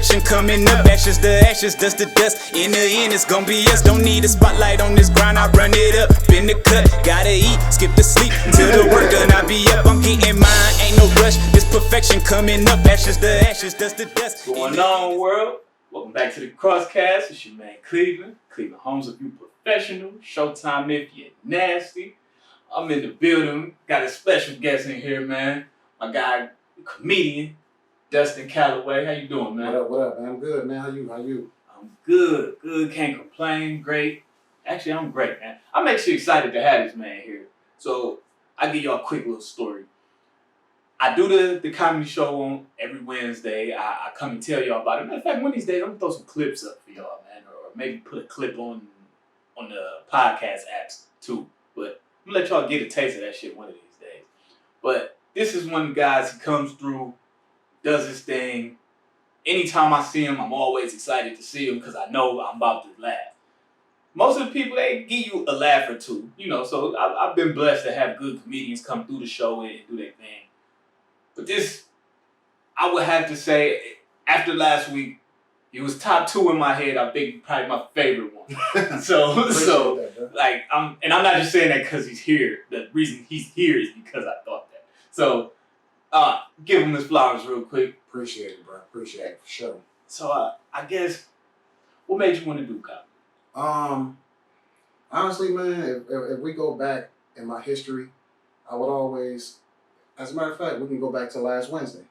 perfection coming up. Ashes to ashes, dust to dust. In the end, it's gonna be us. Don't need a spotlight on this grind. I run it up, in the cut. Gotta eat, skip the sleep till the work done. I be up, I'm getting mine. Ain't no rush. This perfection coming up. Ashes to ashes, dust to dust. What's going on, world? Welcome back to the Crosscast. It's your man Cleveland. Cleveland Homes if you professional. Showtime if you're nasty. I'm in the building. Got a special guest in here, man. My guy, comedian Dustin Calloway. How you doing, man? What up, man? I'm good, man. How you? I'm good. Can't complain. Great. Actually, I'm great, man. I'm actually excited to have this man here. So I'll give y'all a quick little story. I do the comedy show on every Wednesday. I come and tell y'all about it. Matter of fact, one of these days, I'm going to throw some clips up for y'all, man. Or maybe put a clip on the podcast apps, too. But I'm going to let y'all get a taste of that shit one of these days. But this is one of the guys who comes through, does his thing. Anytime I see him, I'm always excited to see him because I know I'm about to laugh. Most of the people, they give you a laugh or two, you know. So I've been blessed to have good comedians come through the show and do their thing. But this, I would have to say, after last week, he was top 2 in my head. I think probably my favorite one. so like, I'm not just saying that because he's here. The reason he's here is because I thought that. So, give him his flowers real quick. Appreciate it, bro. Appreciate it for sure. So, I guess, what made you want to do comedy? Honestly, man, if we go back in my history, I would always. As a matter of fact, we can go back to last Wednesday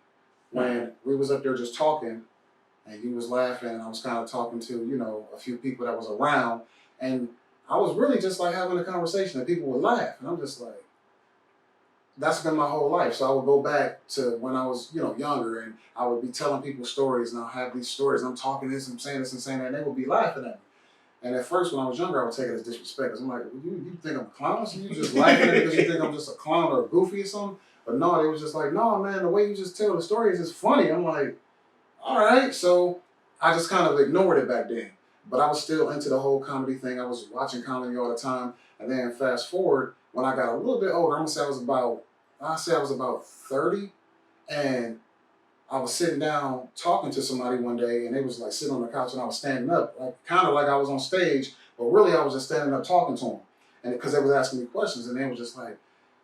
when we was up there just talking and you was laughing and I was kind of talking to, you know, a few people that was around and I was really just like having a conversation that people would laugh. And I'm just like, that's been my whole life. So I would go back to when I was, you know, younger and I would be telling people stories and I'll have these stories and I'm talking this and saying this and saying that and they would be laughing at me. And at first, when I was younger, I would take it as disrespect. I'm like, you think I'm a clown? So you just laughing at me because you think I'm just a clown or a goofy or something? But no, they was just like, no, man, the way you just tell the story is just funny. I'm like, all right. So I just kind of ignored it back then. But I was still into the whole comedy thing. I was watching comedy all the time. And then fast forward, when I got a little bit older, I say I was about 30. And I was sitting down talking to somebody one day. And they was like sitting on the couch and I was standing up. Like kind of like I was on stage. But really, I was just standing up talking to them. And because they was asking me questions. And they was just like,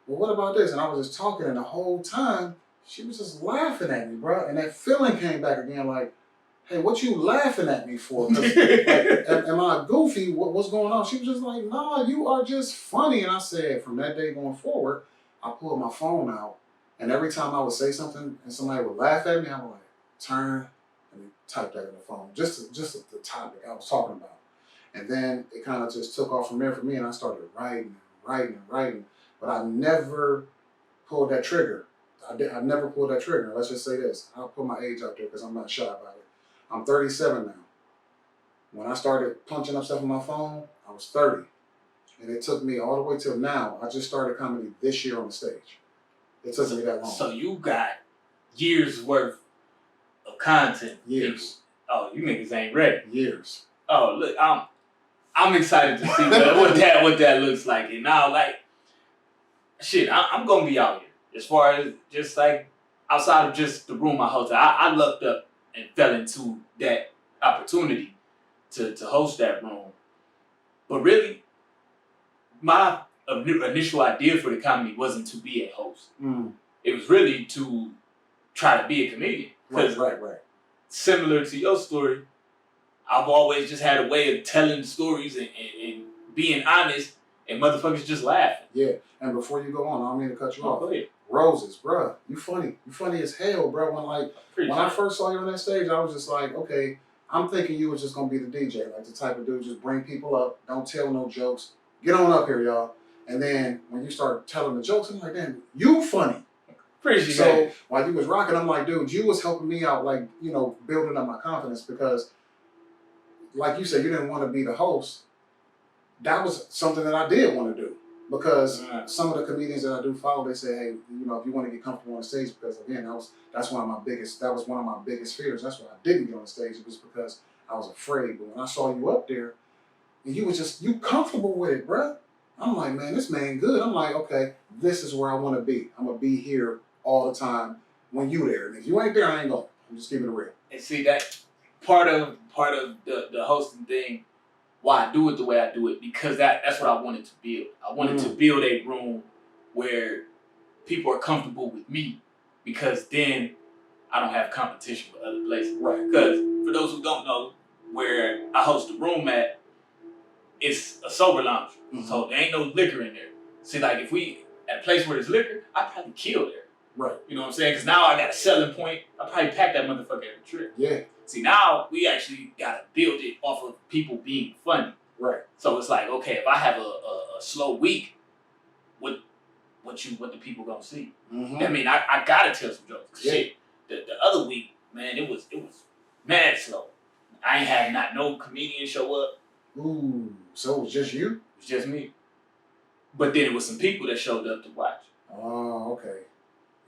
well, what about this? And I was just talking, and the whole time, she was just laughing at me, bro. And that feeling came back again, like, hey, what you laughing at me for? Like, am I goofy? What's going on? She was just like, nah, you are just funny. And I said, from that day going forward, I pulled my phone out, and every time I would say something, and somebody would laugh at me, I would like, turn, and type that in the phone, just the topic I was talking about. And then it kind of just took off from there for me, and I started writing. But I never pulled that trigger. I never pulled that trigger. Let's just say this. I'll put my age out there because I'm not shy about it. I'm 37 now. When I started punching up stuff on my phone, I was 30. And it took me all the way till now. I just started comedy this year on the stage. It took me that long. So you got years worth of content. Years. Oh, you niggas ain't ready. Years. Oh, look, I'm excited to see what that looks like. And now, like, shit, I'm gonna be out here. As far as just like outside of just the room I hosted, I lucked up and fell into that opportunity to host that room. But really, my initial idea for the comedy wasn't to be a host. It was really to try to be a comedian. Right. Similar to your story, I've always just had a way of telling stories and being honest. And motherfuckers just laughing. Yeah, and before you go on, I don't mean to cut you off. Go ahead. Roses, bruh, you funny. You funny as hell, bro. When I first saw you on that stage, I was just like, okay, I'm thinking you was just gonna be the DJ, like the type of dude just bring people up, don't tell no jokes. Get on up here, y'all. And then when you start telling the jokes, I'm like, damn, you funny. Appreciate so that. While you was rocking, I'm like, dude, you was helping me out, like, you know, building up my confidence because, like you said, you didn't want to be the host. That was something that I did want to do because some of the comedians that I do follow, they say, hey, you know, if you want to get comfortable on the stage, because again, that was one of my biggest fears. That's why I didn't get on the stage. It was because I was afraid. But when I saw you up there, and you comfortable with it, bruh. I'm like, man, this man good. I'm like, okay, this is where I want to be. I'm gonna be here all the time when you there. And if you ain't there, I ain't going. I'm just keeping it real. And see that part of the hosting thing, why I do it the way I do it, because that's what I wanted to build. I wanted to build a room where people are comfortable with me, because then I don't have competition with other places. Right. Because for those who don't know, where I host the room at, it's a sober lounge. So there ain't no liquor in there. See, like if we at a place where there's liquor, I'd probably kill there. Right. You know what I'm saying? Because now I got a selling point. I probably pack that motherfucker every trip. Yeah. See, now we actually gotta build it off of people being funny. Right. So it's like, okay, if I have a slow week, what the people gonna see? I mean, I gotta tell some jokes. Yeah. Shit, the other week, man, it was mad slow. I ain't had not no comedian show up. Ooh, so it was just you? It was just me. But then it was some people that showed up to watch. Oh, okay.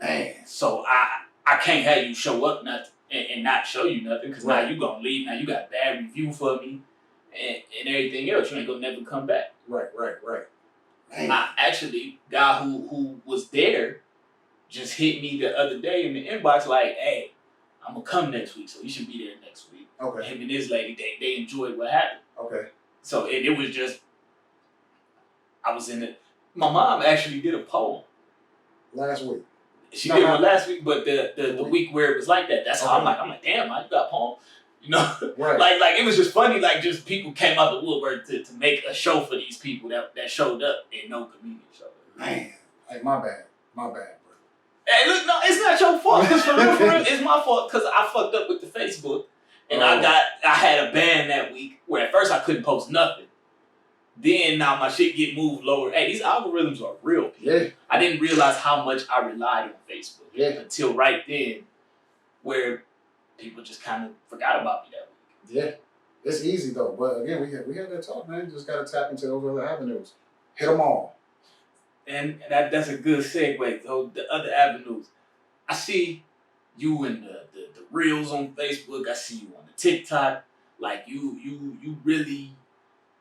Man, so I can't have you show up nothing and not show you nothing, because now you gonna leave. Now you got bad review for me and everything else. You ain't gonna never come back. Right. Man. I actually, guy who was there just hit me the other day in the inbox like, hey, I'm gonna come next week, so you should be there next week. Okay. Him and this lady, they enjoyed what happened. Okay. So it was just, I was in it. My mom actually did a poem. Last week. She did one last week, but the week where it was like that, that's how I'm like, damn, man, you got a poem? You know? Right. like it was just funny, like just people came out the woodwork to make a show for these people that showed up and no comedian showed up. Man. Hey, my bad, bro. Hey, look, no, it's not your fault. Cause for real, it's my fault, because I fucked up with the Facebook, and I had a ban that week where at first I couldn't post nothing. Then now my shit get moved lower. Hey, these algorithms are real, people. Yeah. I didn't realize how much I relied on Facebook until right then, where people just kind of forgot about me that week. Yeah. It's easy though, but again, we had that talk, man. You just gotta tap into those other avenues. Hit them all. And that's a good segue. So the other avenues, I see you in the reels on Facebook. I see you on the TikTok. Like you really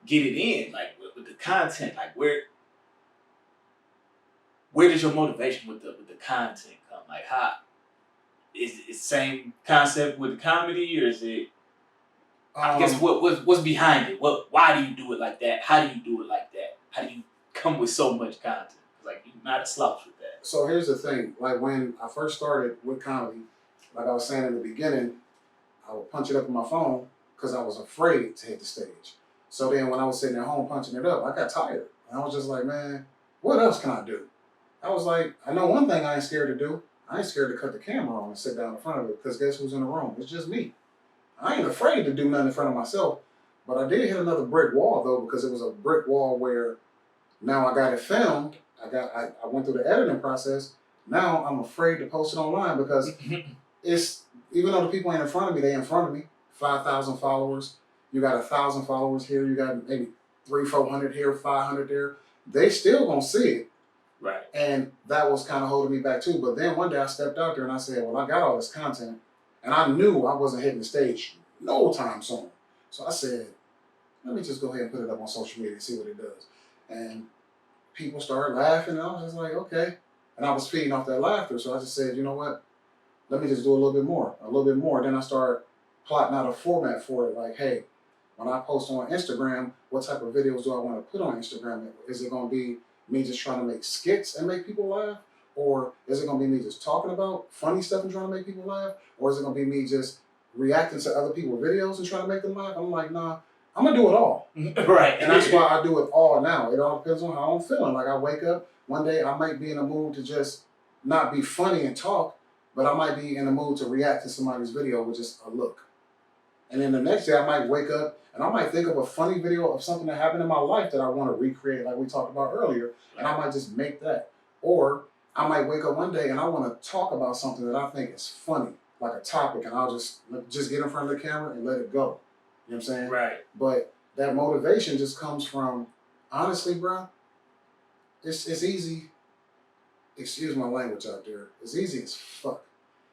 get it in, like with the content. Like where does your motivation with the content come? Like how is it the same concept with the comedy, or is it? I guess what's behind it? Why do you do it like that? How do you do it like that? How do you come with so much content? Like you're not a slouch with that. So here's the thing. Like when I first started with comedy, like I was saying in the beginning, I would punch it up on my phone because I was afraid to hit the stage. So then when I was sitting at home punching it up, I got tired. And I was just like, man, what else can I do? I was like, I know one thing I ain't scared to do. I ain't scared to cut the camera on and sit down in front of it, because guess who's in the room? It's just me. I ain't afraid to do nothing in front of myself. But I did hit another brick wall though, because it was a brick wall where now I got it filmed. I went through the editing process. Now I'm afraid to post it online because it's, even though the people ain't in front of me, they in front of me. 5,000 followers. You got 1,000 followers here. You got maybe 300-400 here, 500 there. They still gonna see it. Right. And that was kind of holding me back too. But then one day I stepped out there and I said, well, I got all this content, and I knew I wasn't hitting the stage no time soon. So I said, let me just go ahead and put it up on social media and see what it does. And people started laughing, and I was just like, okay. And I was feeding off that laughter, so I just said, you know what? Let me just do a little bit more. Then I started plotting out a format for it, like, hey, when I post on Instagram, what type of videos do I want to put on Instagram? Is it going to be me just trying to make skits and make people laugh? Or is it going to be me just talking about funny stuff and trying to make people laugh? Or is it going to be me just reacting to other people's videos and trying to make them laugh? I'm like, nah, I'm going to do it all. Right. And that's why I do it all now. It all depends on how I'm feeling. Like I wake up, one day I might be in a mood to just not be funny and talk, but I might be in a mood to react to somebody's video with just a look. And then the next day I might wake up and I might think of a funny video of something that happened in my life that I want to recreate, like we talked about earlier, and I might just make that. Or I might wake up one day and I want to talk about something that I think is funny, like a topic, and I'll just get in front of the camera and let it go. You know what I'm saying? Right. But that motivation just comes from, honestly, bro, it's easy, excuse my language out there, it's easy as fuck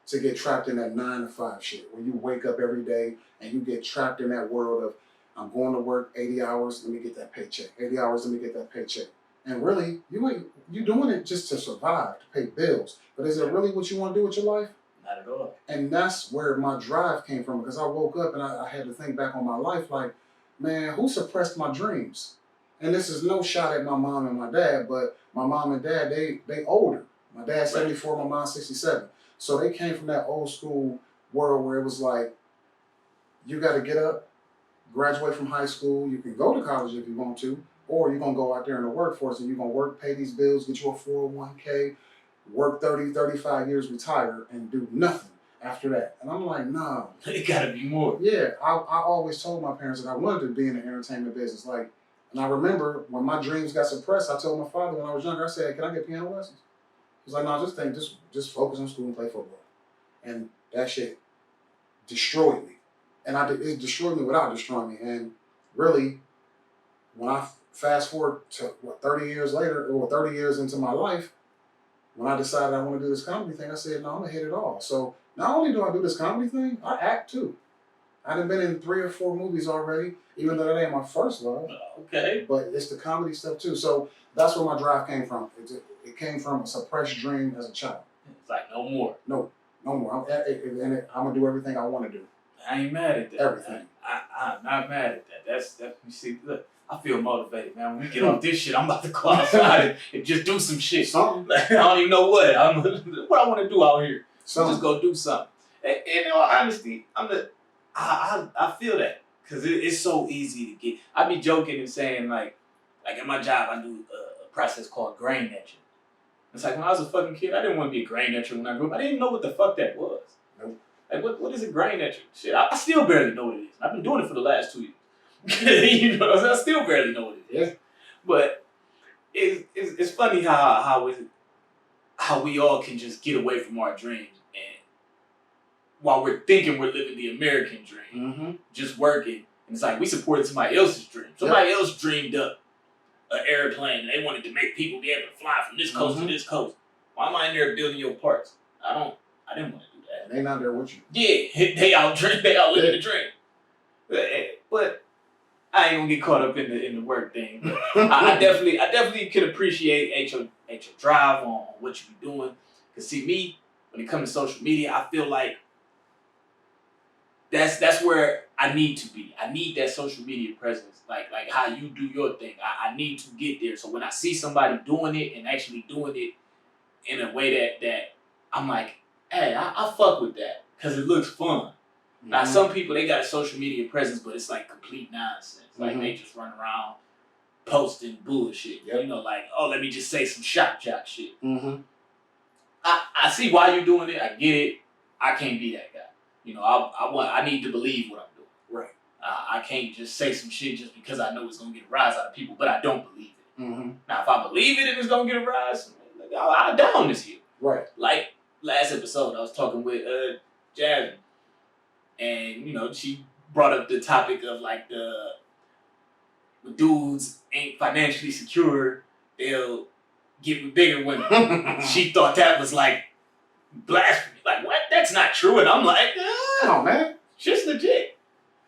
to get trapped in that 9-to-5 shit where you wake up every day and you get trapped in that world of, I'm going to work 80 hours, let me get that paycheck. 80 hours, let me get that paycheck. And really, you doing it just to survive, to pay bills. But is it really what you want to do with your life? Not at all. And that's where my drive came from, because I woke up and I had to think back on my life like, man, who suppressed my dreams? And this is no shot at my mom and my dad, but my mom and dad, they older. My dad's 74, my mom's 67. So they came from that old school world where it was like, you got to get up, graduate from high school, you can go to college if you want to, or you're going to go out there in the workforce and you're going to work, pay these bills, get you a 401k, work 30, 35 years, retire, and do nothing after that. And I'm like, nah. It got to be more. Yeah, I always told my parents that I wanted to be in the entertainment business. Like, and I remember when my dreams got suppressed, I told my father when I was younger, I said, can I get piano lessons? He was like, no, just focus on school and play football. And that shit destroyed me. And it destroyed me without destroying me. And really, when I fast forward to 30 years later, or 30 years into my life, when I decided I want to do this comedy thing, I said, no, I'm going to hit it all. So not only do I do this comedy thing, I act too. I've been in 3 or 4 movies already, even though that ain't my first love. Okay. But it's the comedy stuff too. So that's where my drive came from. It came from a suppressed dream as a child. It's like, no more. No more. I'm going to do everything I want to do. I ain't mad at that. Everything. I'm not mad at that. That's you see, look, I feel motivated, man. When we get off this shit, I'm about to go outside and just do some shit. Something. I don't even know what. What I want to do out here. Something. Just go do something. And in all honesty, I feel that. Because it's so easy to get. I be joking and saying, like at my job, I do a process called grain etching. It's like when I was a fucking kid, I didn't want to be a grain etcher when I grew up. I didn't even know what the fuck that was. Nope. Like, what is a grain etcher? Shit, I still barely know what it is. I've been doing it for the last 2 years. You know, I still barely know what it is. Yeah. But it's funny how we all can just get away from our dreams, and while we're thinking we're living the American dream, just working, and it's like we supported somebody else's dream. Somebody else dreamed up an airplane, and they wanted to make people be able to fly from this coast to this coast. Why am I in there building your parts? I didn't want to do that. They not there with you. Yeah, they out living the dream. But I ain't gonna get caught up in the work thing. But I definitely can appreciate your drive on what you be doing. Cause see me, when it comes to social media, I feel like that's where I need to be. I need that social media presence, like how you do your thing. I need to get there. So when I see somebody doing it and actually doing it in a way that I'm like, hey, I fuck with that because it looks fun. Now, some people, they got a social media presence, but it's like complete nonsense. Like, they just run around posting bullshit. Yep. You know, like, oh, let me just say some shock jock shit. I see why you're doing it. I get it. I can't be that guy. You know, I need to believe what I'm doing. Right. I can't just say some shit just because I know it's going to get a rise out of people, but I don't believe it. Now, if I believe it and it's going to get a rise, I'll down this hill. Right. Like, last episode, I was talking with Jasmine. And, you know, she brought up the topic of, like, the dudes ain't financially secure, they'll get with bigger women. She thought that was, like, blasphemy. Like, what? That's not true. And I'm like, come on, man. Shit's legit.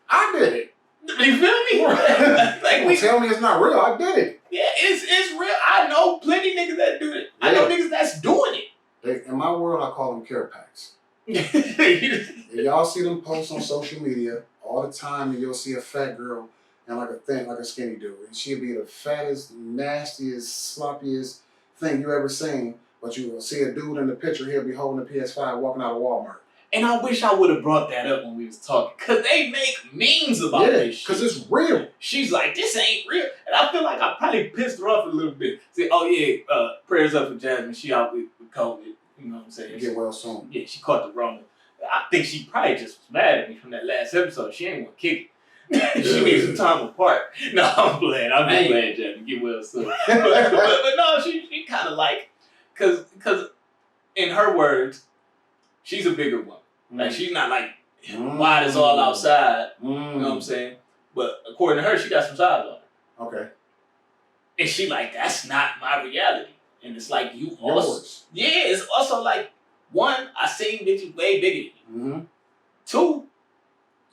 I did it. You feel me? Like, tell me it's not real. I did it. Yeah, it's real. I know plenty niggas that do it. I know niggas that's doing it. In my world, I call them care packs. Y'all see them posts on social media all the time, and you'll see a fat girl and like a skinny dude, and she'll be the fattest, nastiest, sloppiest thing you ever seen. But you will see a dude in the picture, he'll be holding a PS5 walking out of Walmart. And I wish I would have brought that up when we was talking, cause they make memes about this shit. Cause it's real. She's like, this ain't real, and I feel like I probably pissed her off a little bit. Say, oh yeah, prayers up for Jasmine. She out with COVID. You know what I'm saying? Get well soon. Yeah, she caught the Rona. I think she probably just was mad at me from that last episode. She ain't want to kick it. She needs some time apart. No, I'm playing. I'm just playing, Jasmine. Get well soon. but no, she kind of like, cause in her words, she's a bigger woman. Like, she's not like wide as all outside. You know what I'm saying? But according to her, she got some size on her. Okay. And she like, that's not my reality. And it's like, you Yours. also... Yeah, it's also like, one, I seen bitches way bigger than you. 2,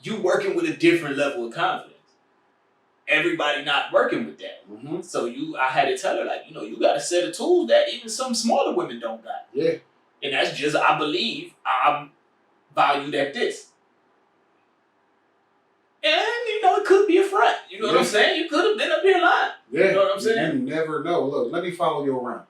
you working with a different level of confidence. Everybody not working with that. So I had to tell her, like, you know, you got a set of tools that even some smaller women don't got. Yeah. And that's just, I believe, valued at this. And, you know, it could be a front. You know what I'm saying? You could have been up here lying. Yeah. You know what I'm saying? You never know. Look, let me follow you around.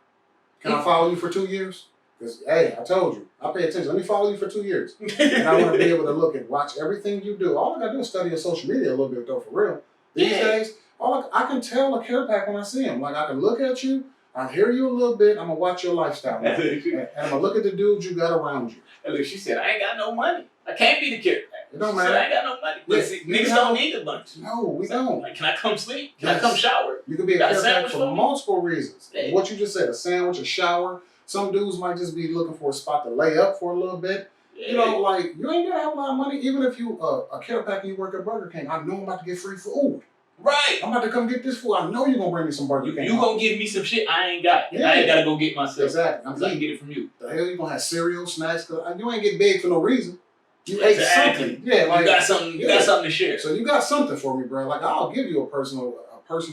Can I follow you for 2 years? Because, hey, I told you, I pay attention. Let me follow you for 2 years. And I want to be able to look and watch everything you do. All I got to do is study your social media a little bit, though, for real. These days, I can tell a care pack when I see him. Like, I can look at you, I hear you a little bit, I'm going to watch your lifestyle. And I'm going to look at the dudes you got around you. And look, she said, I ain't got no money. I can't be the care pack. It don't She matter. said, I ain't got no money. But see, niggas don't need a bunch. No, we don't. Like, can I come sleep? Can I come shower? You could be a Got a care pack sandwich for for me? multiple reasons. Yeah. What you just said, a sandwich, a shower. Some dudes might just be looking for a spot to lay up for a little bit. Yeah. You know, like, you ain't got to have a lot of money. Even if you a care pack and you work at Burger King, I know I'm about to get free food. Right. I'm about to come get this food. I know you're going to bring me some Burger King. You going to give me some shit I ain't got. Yeah. I ain't got to go get myself. Exactly. I can get it from you. The hell you going to have cereal, snacks? Cause you ain't get big for no reason. You ate something. Yeah, like, you got something. You got something to share. So you got something for me, bro. Like, I'll give you a personal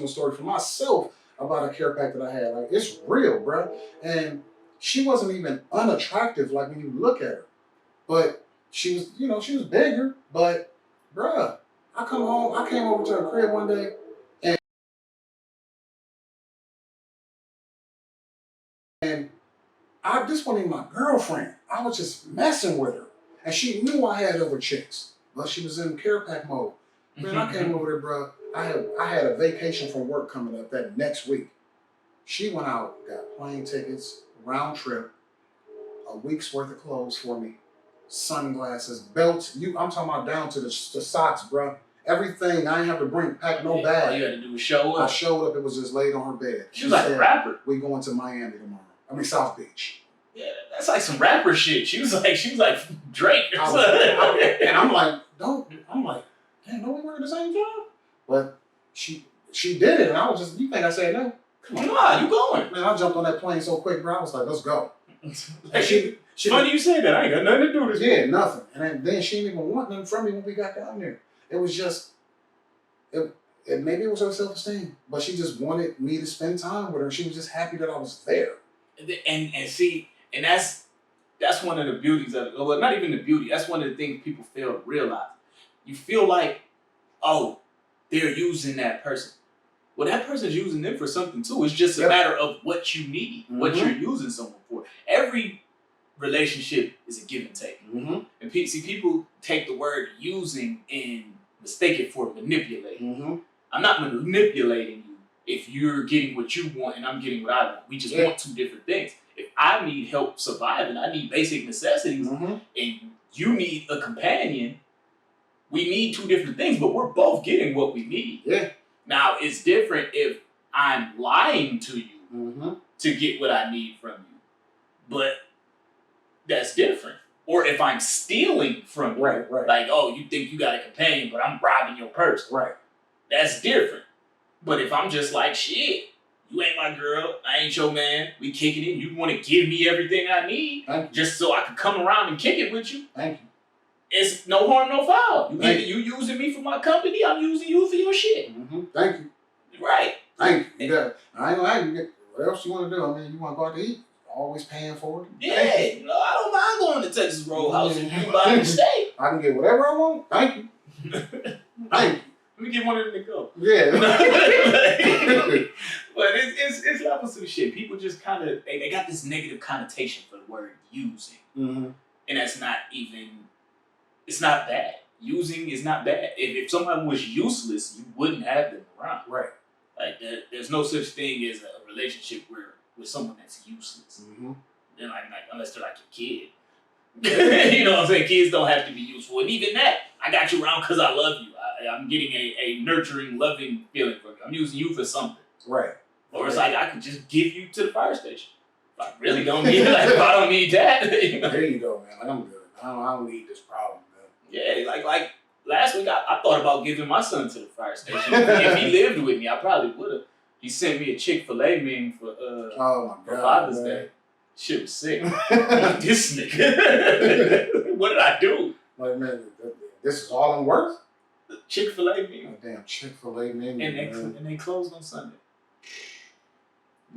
story for myself about a care pack that I had. Like, it's real, bro. And she wasn't even unattractive, like, when you look at her. But she was, you know, she was bigger. But, bruh, I came over to her crib one day, and this wasn't even my girlfriend. I was just messing with her. And she knew I had other chicks, but she was in care pack mode. Man, I came over there, bro. I had a vacation from work coming up that next week. She went out, got plane tickets, round trip, a week's worth of clothes for me, sunglasses, belts. I'm talking about down to the socks, bro. Everything. I ain't have to pack no bag. All you had to do was show up. I showed up. It was just laid on her bed. She was like a rapper. We going to Miami tomorrow. I mean, South Beach. Yeah, that's like some rapper shit. She was like Drake. And I'm like, damn, don't we work at the same job? But she did it, and I was just, you think I said no? Come on. Nah, you going. Man, I jumped on that plane so quick, bro. I was like, let's go. Like, she funny you say that. I ain't got nothing to do with this. Yeah, nothing. And then she didn't even want nothing from me when we got down there. It was just, maybe it was her self-esteem, but she just wanted me to spend time with her. She was just happy that I was there. And see, and that's one of the beauties of it. Well, not even the beauty. That's one of the things people fail to realize. You feel like, oh, they're using that person. Well, that person's using them for something too. It's just a matter of what you need, what you're using someone for. Every relationship is a give and take. And people take the word using and mistake it for manipulating. I'm not manipulating you if you're getting what you want and I'm getting what I want. We just want two different things. If I need help surviving, I need basic necessities, and you need a companion, we need two different things, but we're both getting what we need. Yeah. Now, it's different if I'm lying to you to get what I need from you, but that's different. Or if I'm stealing from you, right. Like, oh, you think you got a companion, but I'm robbing your purse. Right. That's different. But if I'm just like, shit, you ain't my girl, I ain't your man, we kicking it, you want to give me everything I need just so I can come around and kick it with you. Thank you. It's no harm, no foul. You using me for my company, I'm using you for your shit. Thank you. Right. Thank you. I ain't gonna you. What else you want to do? I mean, you want to go out to eat? Always paying for it. Yeah. You know, I don't mind going to Texas Roadhouse if you buy me steak. I can get whatever I want. Thank you. Thank you. Let me get one of them to go. Yeah. But it's levels of shit. People just kind of, they got this negative connotation for the word using. And that's not even, it's not bad. Using is not bad. If someone was useless, you wouldn't have them around. Right. Like, there's no such thing as a relationship with someone that's useless. They're like, unless they're like your kid. You know what I'm saying? Kids don't have to be useful. And even that, I got you around because I love you. I'm getting a nurturing, loving feeling for you. I'm using you for something. Right. Or it's like I could just give you to the fire station. If I really don't need it, like if I don't need that. You know? There you go, man. Like, I'm good. I don't need this problem, man. Yeah, like last week I thought about giving my son to the fire station. If he lived with me, I probably would have. He sent me a Chick-fil-A meme for Father's Day. Shit was sick. This nigga. What did I do? Like, man, this is all I'm worth? Chick-fil-A meme. Damn Chick-fil-A meme. And they closed on Sunday.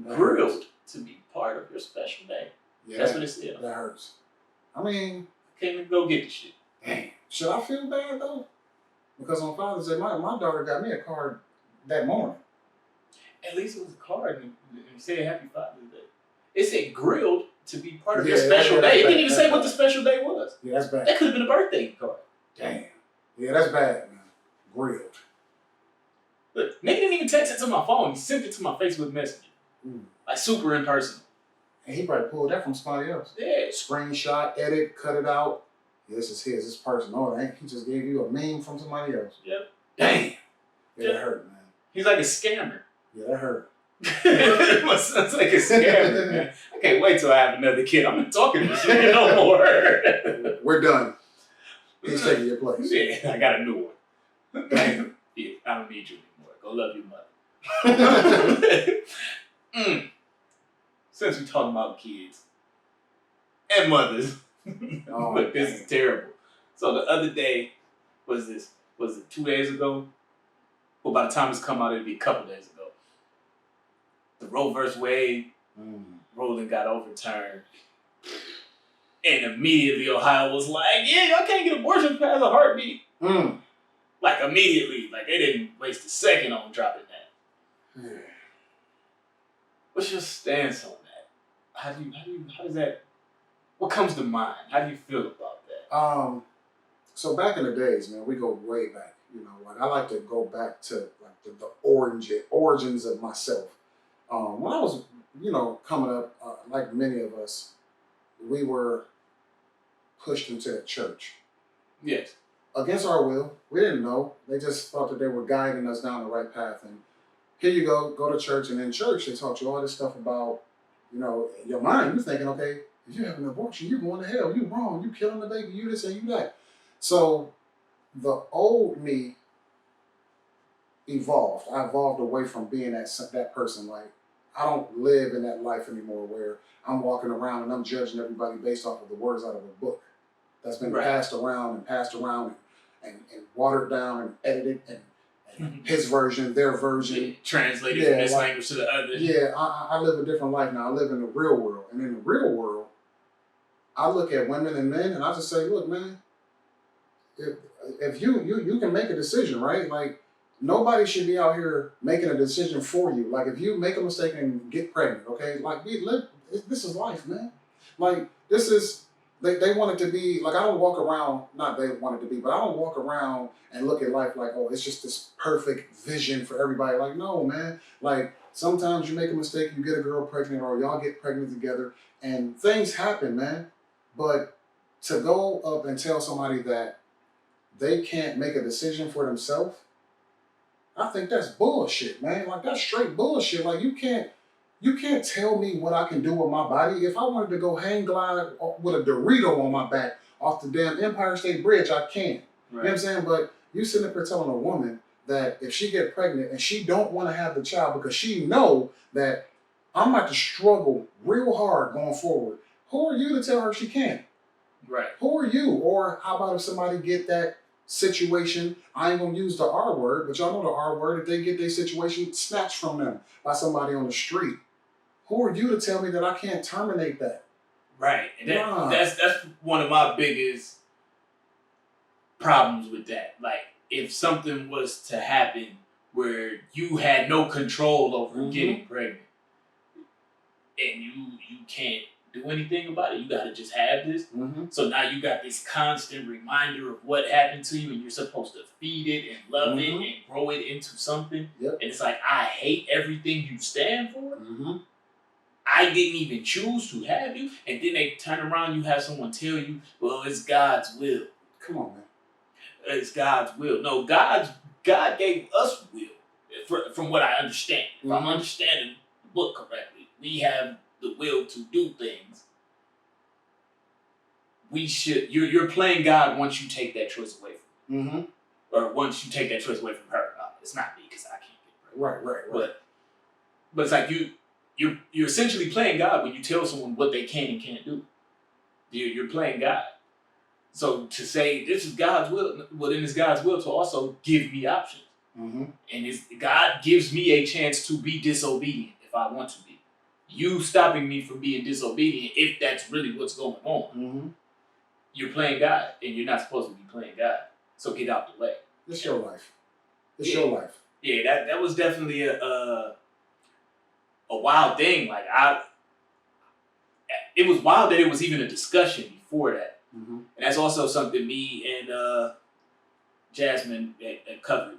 Grilled to be part of your special day. Yeah, that's what it said. That hurts. I mean, Can't even go get the shit. Damn. Should I feel bad though? Because on Father's Day, my daughter got me a card that morning. At least it was a card and it said Happy Father's Day. It said grilled to be part of your Yeah, special day. It didn't even say bad. what the special day was. Yeah, that's bad. That could have been a birthday card. Damn. Yeah, that's bad, man. Grilled. Look, nigga didn't even text it to my phone. He sent it to my Facebook Messenger. Like super impersonal. And he probably pulled that from somebody else. Yeah. Screenshot, edit, cut it out. Yeah, this is his. This person. Oh, dang, he just gave you a meme from somebody else. Yep. Damn. Yeah, Yep. that hurt, man. He's like a scammer. Yeah, that hurt. My son's like a scammer, man. I can't wait till I have another kid. I'm not talking to this nigga no more. We're done. He's taking your place. Yeah, I got a new one. Damn. Yeah, I don't need you anymore. Go love your mother. Since we're talking about kids and mothers, Oh, look, this is terrible. So the other day, was it 2 days ago? Well, by the time this come out, it'll be a couple days ago. The Roe vs. Wade ruling got overturned. And immediately Ohio was like, yeah, y'all can't get abortion past a heartbeat. Like immediately. Like they didn't waste a second on dropping that. Yeah. What's your stance on that? How does that, what comes to mind? How do you feel about that? So back in the days, man, we go way back. You know, like I like to go back to like the origins of myself. When I was, you know, coming up, like many of us, we were pushed into the church. Yes. Against our will. We didn't know. They just thought that they were guiding us down the right path. And here you go to church, and in church they taught you all this stuff about, you know, your mind. You're thinking, okay, if you have an abortion, you're going to hell. You're wrong. You killing the baby. You this and you that. So the old me evolved. I evolved away from being that person. Like, I don't live in that life anymore where I'm walking around and I'm judging everybody based off of the words out of a book that's been passed around and watered down and edited and his version, their version. Translated from this language to the other. Yeah, I live a different life now. I live in the real world. And in the real world, I look at women and men and I just say, look, man, if you can make a decision, right? Like, nobody should be out here making a decision for you. Like, if you make a mistake and get pregnant, okay? Like, this is life, man. Like, this is, they want it to be, like, I don't walk around, not they want it to be, but I don't walk around and look at life like, oh, it's just this perfect vision for everybody. Like, no, man. Like, sometimes you make a mistake, you get a girl pregnant, or y'all get pregnant together, and things happen, man. But to go up and tell somebody that they can't make a decision for themselves, I think that's bullshit, man. Like, that's straight bullshit. Like, you can't tell me what I can do with my body. If I wanted to go hang glide with a Dorito on my back off the damn Empire State Bridge, I can. Right. You know what I'm saying? But you sitting up here telling a woman that if she get pregnant and she don't want to have the child because she know that I'm about to struggle real hard going forward, who are you to tell her she can't? Right. Who are you? Or how about if somebody get that situation, I ain't gonna use the R word, but y'all know the R word, if they get their situation snatched from them by somebody on the street, who are you to tell me that I can't terminate that? Right. And that's one of my biggest problems with that. Like, if something was to happen where you had no control over getting pregnant and you can't do anything about it, you gotta just have this. So now you got this constant reminder of what happened to you, and you're supposed to feed it and love it and grow it into something. Yep. And it's like, I hate everything you stand for. I didn't even choose to have you. And then they turn around, you have someone tell you, well, it's God's will. Come on, man. It's God's will. No, God gave us will, from what I understand. If I'm understanding the book correctly, we have the will to do things. We should. You're playing God once you take that choice away from him. Or once you take that choice away from her. It's not me because I can't get pregnant. Right. But it's like you're essentially playing God when you tell someone what they can and can't do. You're playing God. So to say this is God's will, well, then it's God's will to also give me options. And God gives me a chance to be disobedient if I want to be. You stopping me from being disobedient, if that's really what's going on. you're playing God, and you're not supposed to be playing God. So get out the way. It's your life. It's your life. Yeah, that was definitely a wild thing. Like it was wild that it was even a discussion before that. Mm-hmm. And that's also something me and Jasmine had covered.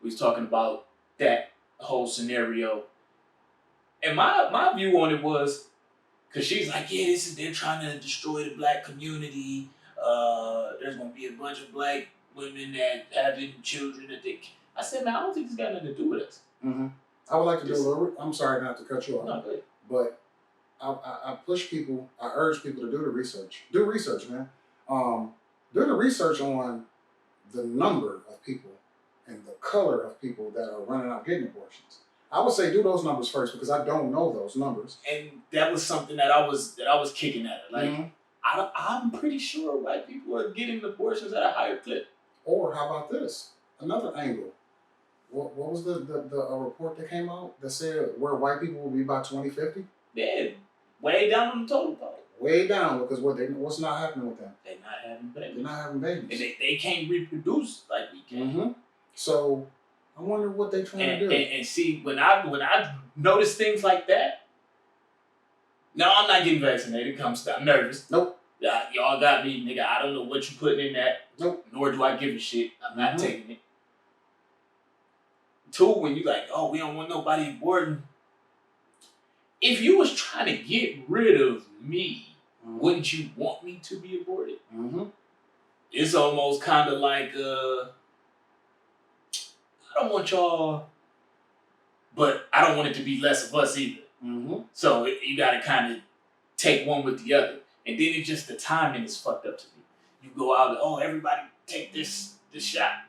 We was talking about that whole scenario. And my view on it was, because she's like, yeah, they're trying to destroy the black community. There's going to be a bunch of black women that having children that I said, man, I don't think this got nothing to do with us. Mm-hmm. I would like to do a little, I'm sorry not to cut you off, no, good. but I push people, I urge people to do the research. Do research, man. Do the research on the number of people and the color of people that are running out getting abortions. I would say do those numbers first because I don't know those numbers. And that was something that I was kicking at her. Like, mm-hmm. I'm pretty sure white people are getting abortions at a higher clip. Or how about this? Another angle. What was the report that came out that said where white people will be by 2050? Yeah, way down on the total pole. Way down because what's not happening with them? They're not having babies. They're not having babies. And they can't reproduce like we can. Mm-hmm. So I wonder what they're trying to do. And see, when I notice things like that, no, I'm not getting vaccinated. I'm nervous. Nope. Y'all got me, nigga. I don't know what you putting in that. Nope. Nor do I give a shit. I'm not taking it. Two, when you like, oh, we don't want nobody aborting. If you was trying to get rid of me, wouldn't you want me to be aborted? Mm-hmm. It's almost kind of like, I don't want y'all, but I don't want it to be less of us either. Mm-hmm. So you got to kind of take one with the other. And then it's just the timing is fucked up to me. You go out and, oh, everybody take this shot.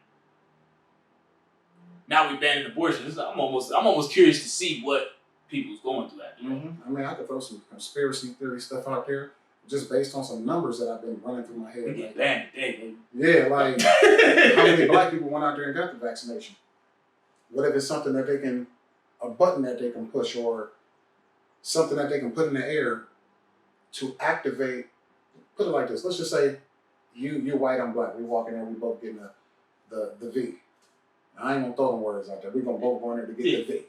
Now we banning abortions. I'm almost curious to see what people's going through after that. Mm-hmm. I mean, I could throw some conspiracy theory stuff out there just based on some numbers that I've been running through my head. We get banned today, baby. Yeah, like how many black people went out there and got the vaccination? What if it's something that a button that they can push or something that they can put in the air to activate, put it like this. Let's just say you're white, I'm black. We walk in there, we both getting the V. Now, I ain't gonna throw them words out there. We gonna both go in there to get the V.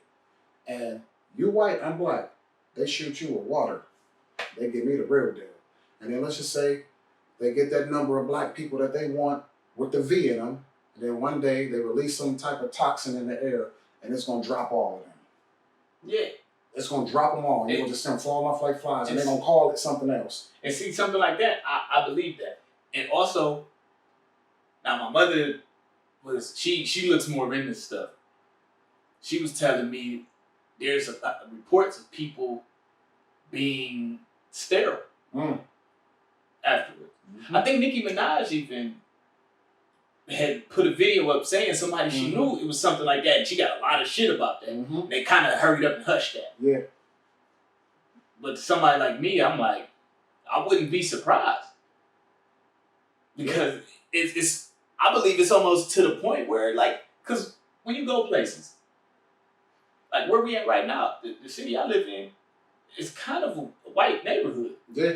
And you white, I'm black. They shoot you with water. They give me the real deal. And then let's just say they get that number of black people that they want with the V in them. And then one day they release some type of toxin in the air and it's gonna drop all of them. Yeah. It's gonna drop them all. And you'll just see them falling off like flies and they're gonna call it something else. And see, something like that, I believe that. And also, now my mother she looks more into this stuff. She was telling me there's reports of people being sterile afterwards. Mm-hmm. I think Nicki Minaj even had put a video up saying somebody she knew, it was something like that, and she got a lot of shit about that. Mm-hmm. They kind of hurried up and hushed that. Yeah. But somebody like me, I'm like, I wouldn't be surprised. Because it's I believe it's almost to the point where, like, because when you go places, like where we at right now, the city I live in, is kind of a white neighborhood. Yeah.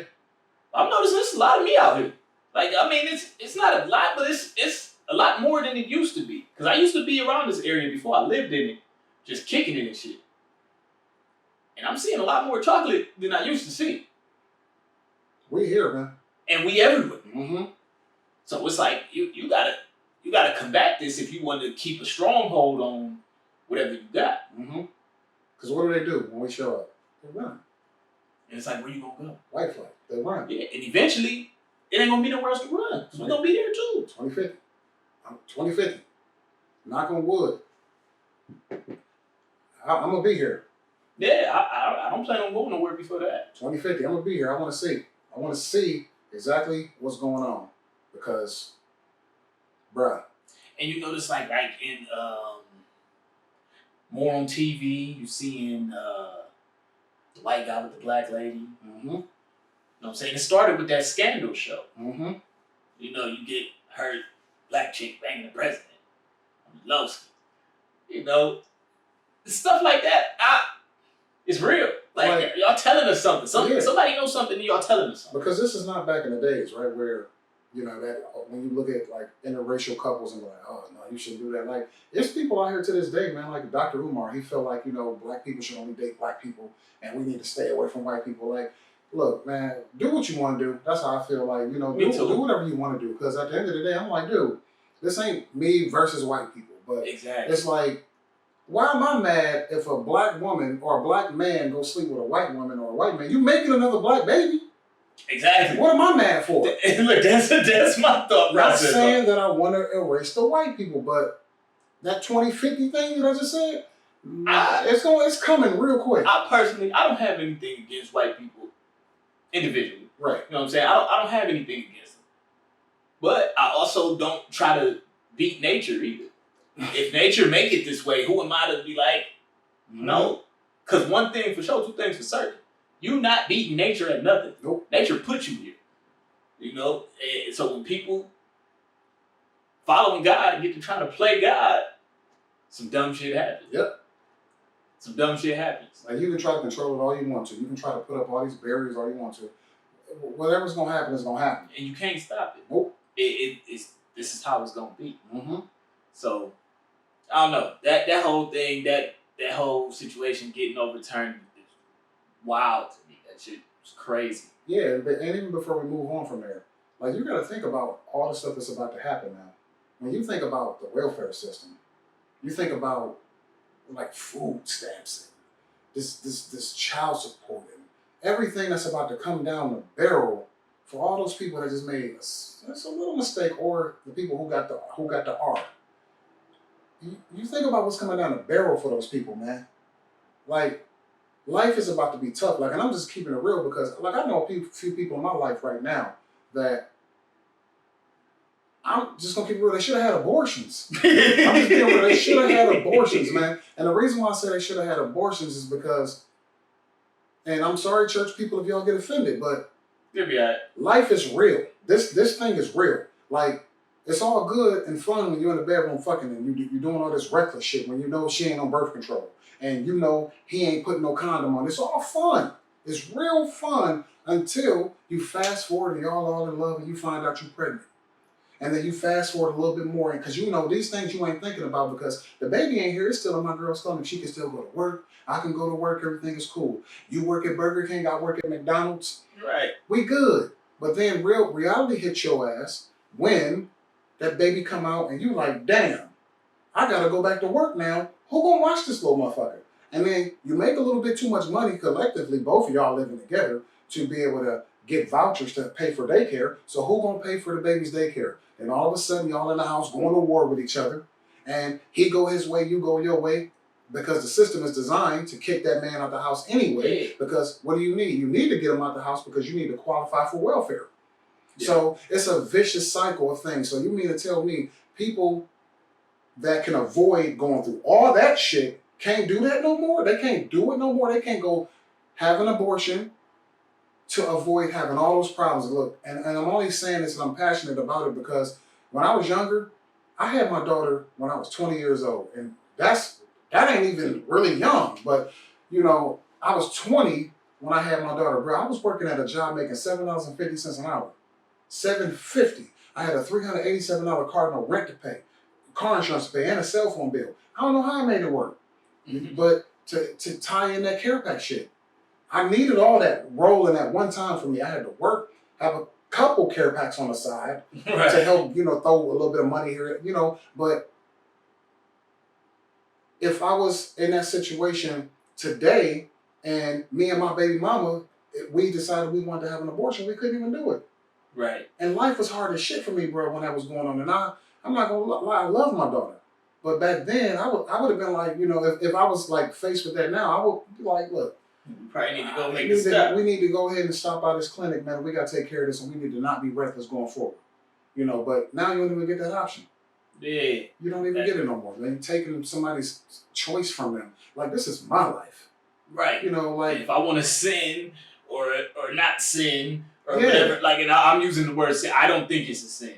I'm noticing there's a lot of me out here. Like, I mean, it's not a lot, but it's a lot more than it used to be. Because I used to be around this area before I lived in it, just kicking it and shit. And I'm seeing a lot more chocolate than I used to see. We here, man. And we everywhere. Mm-hmm. So it's like you gotta combat this if you want to keep a stronghold on whatever you got. Mm-hmm. Because what do when we show up? They run. And it's like, where you gonna go? White flag. They run. Yeah, and eventually it ain't gonna be nowhere else to run. Because we're gonna be there too. 2050. 2050. Knock on wood. I'm gonna be here. Yeah, I don't plan on going nowhere before that. 2050. I'm gonna be here. I want to see exactly what's going on. Because, bruh. And you notice, like in more on TV, you seeing the white guy with the black lady. Mm-hmm. You know what I'm saying? It started with that Scandal show. Mm-hmm. You know, you get her black chick banging the president. Low-ski. You know, stuff like that. It's real. Like y'all telling us something. Somebody knows something and y'all telling us something. Because this is not back in the days, right, where, you know, that when you look at like interracial couples and like, oh no, you shouldn't do that. Like, there's people out here to this day, man, like Dr. Umar, he felt like, you know, black people should only date black people and we need to stay away from white people. Like, look, man, do what you want to do. That's how I feel. Like, you know, do whatever you want to do. Because at the end of the day, I'm like, dude, this ain't me versus white people. But it's like, why am I mad if a black woman or a black man go sleep with a white woman or a white man? You making another black baby. Exactly. What am I mad for? Look, that's my thought process. Not saying that I want to erase the white people, but that 2050 thing that I just said, it's coming real quick. I don't have anything against white people individually. Right. You know what I'm saying? I don't have anything against them. But I also don't try to beat nature either. If nature make it this way, who am I to be like, no? Because one thing for sure, two things for certain. You not beating nature at nothing. Nope. Nature put you here. You know? And so when people following God get to trying to play God, some dumb shit happens. Yep. Some dumb shit happens. Like, you can try to control it all you want to. You can try to put up all these barriers all you want to. Whatever's going to happen is going to happen. And you can't stop it. Nope. This is how it's going to be. Mm-hmm. So, I don't know. That whole thing, that whole situation getting overturned is wild to me. That shit was crazy. Yeah, and even before we move on from there, like, you got to think about all the stuff that's about to happen now. When you think about the welfare system, you think about like food stamps and this child support and everything that's about to come down the barrel for all those people that just made a little mistake, or the people who got the R. You think about what's coming down the barrel for those people, man. Like, life is about to be tough. Like, and I'm just keeping it real because, like, I know a few people in my life right now that I'm just gonna keep it real. They should have had abortions. I'm just being real. They should have had abortions, man. And the reason why I say they should have had abortions is because, and I'm sorry, church people, if y'all get offended, but life is real. This thing is real. Like, it's all good and fun when you're in the bedroom fucking and you're doing all this reckless shit when you know she ain't on birth control and you know he ain't putting no condom on. It's all fun. It's real fun until you fast forward and y'all all in love and you find out you're pregnant. And then you fast forward a little bit more, because you know these things you ain't thinking about because the baby ain't here. It's still in my girl's stomach. She can still go to work. I can go to work. Everything is cool. You work at Burger King. I work at McDonald's. Right. We good. But then real reality hits your ass when that baby come out and you like, damn, I got to go back to work now. Who gonna watch this little motherfucker? And then you make a little bit too much money collectively, both of y'all living together, to be able to get vouchers to pay for daycare. So who gonna pay for the baby's daycare? And all of a sudden, y'all in the house going to war with each other. And he go his way, you go your way. Because the system is designed to kick that man out the house anyway. Yeah. Because what do you need? You need to get him out the house because you need to qualify for welfare. Yeah. So it's a vicious cycle of things. So you mean to tell me people that can avoid going through all that shit can't do that no more? They can't do it no more. They can't go have an abortion to avoid having all those problems. Look, and I'm only saying this and I'm passionate about it because when I was younger, I had my daughter when I was 20 years old. And that ain't even really young. But, you know, I was 20 when I had my daughter. Bro, I was working at a job making $7.50 an hour. $7.50. I had a $387 car note rent to pay, car insurance to pay, and a cell phone bill. I don't know how I made it work. But to tie in that care pack shit, I needed all that rolling at one time for me. I had to work, have a couple care packs on the side right. to help, you know, throw a little bit of money here, you know. But if I was in that situation today and me and my baby mama, we decided we wanted to have an abortion, we couldn't even do it. Right. And life was hard as shit for me, bro, when that was going on. And I'm not going to lie, I love my daughter. But back then, I would have been like, you know, if I was like faced with that now, I would be like, look, you probably need to go make a stop. We need to go ahead and stop by this clinic, man. We got to take care of this, and we need to not be reckless going forward. You know, but now you don't even get that option. Yeah. You don't even get it no more. Man, you're taking somebody's choice from them. Like, this is my life. Right. You know, like, and if I want to sin or not sin or whatever, like, and I'm using the word sin. I don't think it's a sin,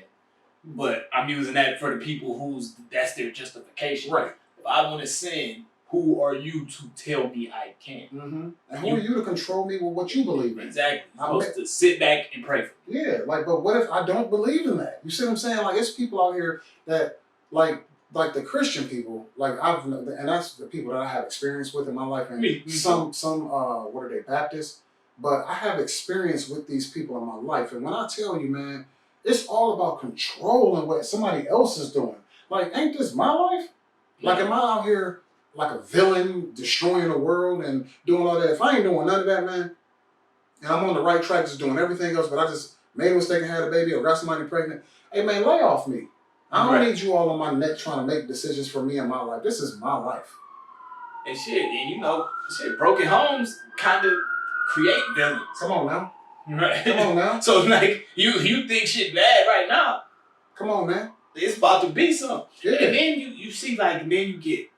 but I'm using that for the people that's their justification. Right. If I want to sin, who are you to tell me I can't? And who are you to control me with what you believe in? Exactly. You're supposed to sit back and pray for me. Yeah, like, but what if I don't believe in that? You see what I'm saying? Like, it's people out here that, like the Christian people, like and that's the people that I have experience with in my life, and some what are they, Baptists? But I have experience with these people in my life, and when I tell you, man, it's all about controlling what somebody else is doing. Like, ain't this my life? Like, am I out here like a villain, destroying the world and doing all that? If I ain't doing none of that, man, and I'm on the right track, just doing everything else, but I just made a mistake and had a baby or got somebody pregnant, hey, man, lay off me. I don't need you all on my neck trying to make decisions for me and my life. This is my life. And shit, and you know, broken homes kind of create villains. Come on now. Right. Come on now. So, like, you think shit bad right now. Come on, man. It's about to be something. Yeah. And then you see, like, then you get,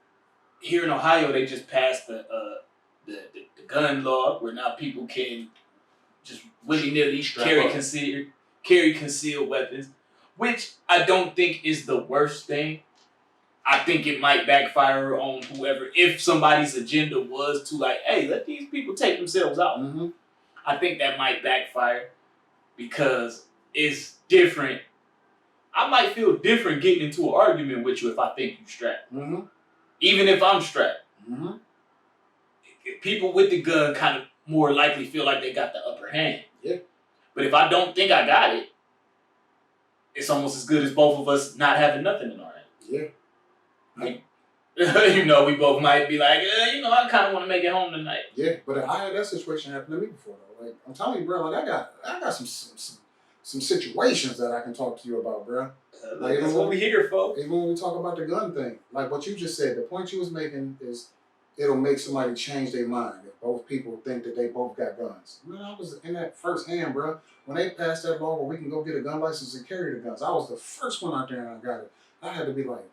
here in Ohio, they just passed the gun law where now people can just willy-nilly carry concealed weapons, which I don't think is the worst thing. I think it might backfire on whoever, if somebody's agenda was to, like, hey, let these people take themselves out. I think that might backfire because it's different. I might feel different getting into an argument with you if I think you strapped. Even if I'm strapped. People with the gun kind of more likely feel like they got the upper hand. Yeah. But if I don't think I got it, it's almost as good as both of us not having nothing in our hand. Yeah. Like, you know, we both might be like, you know, I kind of want to make it home tonight. Yeah, but I had that situation happen to me before, though. Like, I'm telling you, bro, like, I got some situations that I can talk to you about, bro. Like, that's what we here, folks. Even when we talk about the gun thing, like what you just said, the point you was making is it'll make somebody change their mind if both people think that they both got guns. Man, I was in that first hand, bro. When they passed that law where we can go get a gun license and carry the guns, I was the first one out there and I got it. I had to be like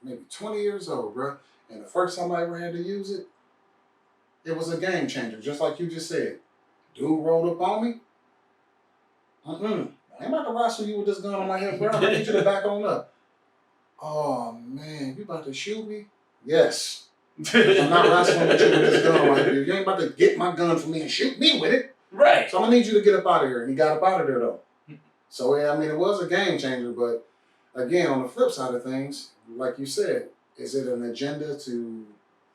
maybe 20 years old, bro. And the first time I ever had to use it, it was a game changer, just like you just said. Dude rolled up on me. I ain't about to wrestle you with this gun on my head, bro. I need you to back on up. Oh, man, you about to shoot me? Yes. I'm not wrestling with you with this gun on my head. You ain't about to get my gun from me and shoot me with it. Right. So I'm going to need you to get up out of here. And he got up out of there, though. So, yeah, I mean, it was a game changer. But, again, on the flip side of things, like you said, is it an agenda to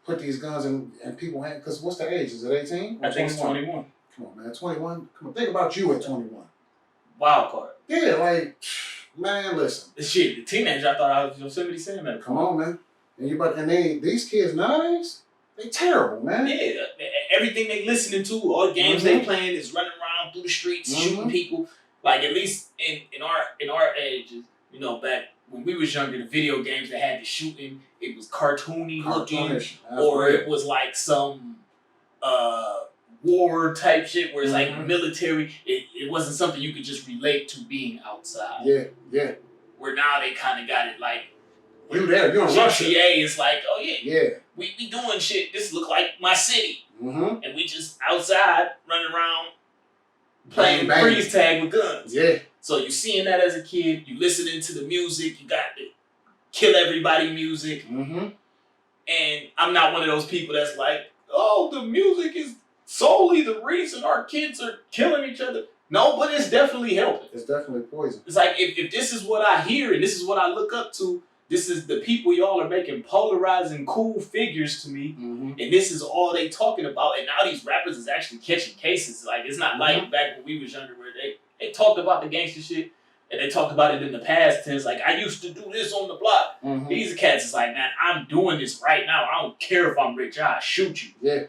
put these guns in people's hands? Because what's the age? Is it 18? I think it's 21. Come on, man. 21? Come on, think about you at 21. Wild card. Yeah, like, man, listen. Shit, the teenager, I thought I was Yosemite Sam. Come on, man. And these kids nowadays, they terrible, man. Yeah, everything they listening to, all the games they playing is running around through the streets, shooting people. Like, at least in our ages, you know, back when we was younger, the video games that had the shooting, it was cartoony looking, or it was like some war type shit where it's like military. It wasn't something you could just relate to being outside. Yeah. Where now they kind of got it like, you there, you're in Russia. GTA is like, oh yeah. We doing shit. This look like my city. And we just outside running around playing freeze tag with guns. Yeah. So you seeing that as a kid, you listening to the music, you got the kill everybody music. And I'm not one of those people that's like, oh, the music is solely the reason our kids are killing each other. No, but it's definitely helping. It's definitely poison. It's like, if this is what I hear and this is what I look up to, this is the people y'all are making polarizing cool figures to me, and this is all they talking about. And now these rappers is actually catching cases. Like, it's not like back when we was younger where they talked about the gangster shit and they talked about it in the past tense. Like, I used to do this on the block. These cats is like, man, I'm doing this right now. I don't care if I'm rich. I'll shoot you. Yeah.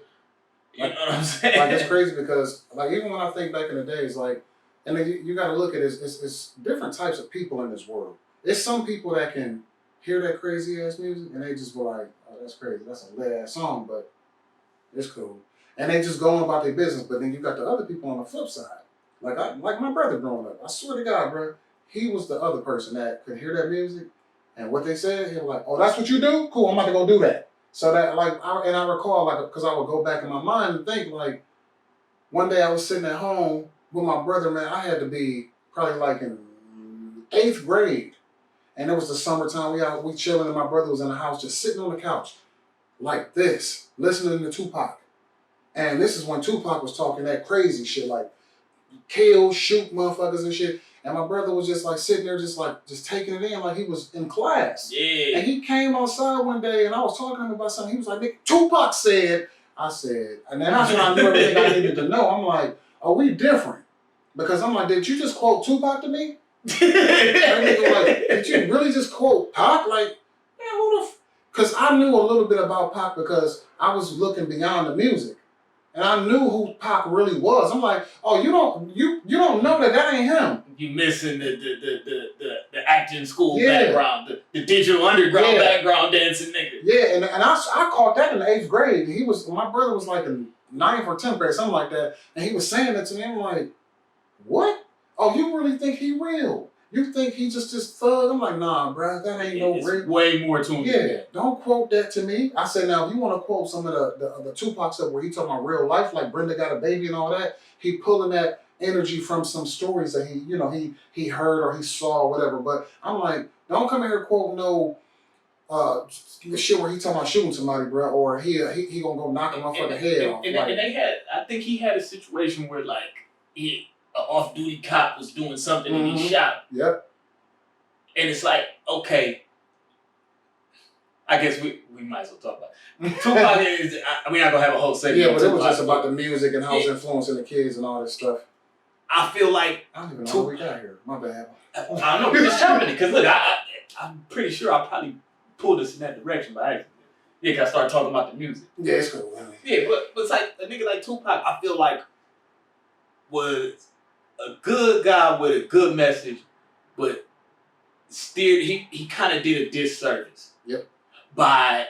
You know what I'm saying? Like, it's crazy because, like, even when I think back in the days, like, and then you got to look at it, it's different types of people in this world. It's some people that can hear that crazy ass music and they just go like, oh, that's crazy. That's a lit ass song, but it's cool. And they just go on about their business. But then you got the other people on the flip side. Like my brother growing up. I swear to God, bro, he was the other person that could hear that music. And what they said, he was like, oh, that's what you do? Cool, I'm about to go do that. So that, like, I recall, like, because I would go back in my mind and think, like, one day I was sitting at home with my brother, man. I had to be probably like in 8th grade. And it was the summertime. We chilling, and my brother was in the house just sitting on the couch. like this, listening to Tupac. And this is when Tupac was talking that crazy shit, like kill, shoot motherfuckers and shit. And my brother was just like sitting there, just taking it in like he was in class. Yeah. And he came outside one day, and I was talking to him about something. He was like, "Nigga, Tupac said." I said, and then that's when I knew everything I needed to know. I'm like, "Oh, we different," because I'm like, "Did you just quote Tupac to me?" That nigga like, "Did you really just quote Pac?" Like, man, who the? Because I knew a little bit about Pac because I was looking beyond the music. And I knew who Pac really was. I'm like, oh, you don't know that ain't him. You missing the acting school background, the digital underground background dancing nigga. Yeah, and I caught that in the 8th grade. My brother was like in 9th or 10th grade, something like that, and he was saying that to me. I'm like, what? Oh, you really think he real? You think he just this thug? I'm like, nah, bro, that ain't no real. Way more to him. Yeah, don't quote that to me. I said, now, if you want to quote some of the Tupac stuff where he talking about real life, like Brenda Got a Baby and all that, he pulling that energy from some stories that he heard or he saw or whatever. But I'm like, don't come in here quoting no shit where he talking about shooting somebody, bro, or he gonna go knock a motherfucking head off. And they had, I think he had a situation where like an off-duty cop was doing something and he shot him. Yep. And it's like, okay, I guess we might as well talk about it. Tupac is, we're not going to have a whole segment. Yeah, but it was just about the music and how it's influencing the kids and all this stuff. I feel like... I don't even know how we got here. My bad. I don't know, we're just jumping it. Because look, I'm pretty sure I probably pulled us in that direction by accident. Yeah, because I started talking about the music. Yeah, it's cool. Yeah, but it's like a nigga like Tupac, I feel like was a good guy with a good message, but he kind of did a disservice. Yep. By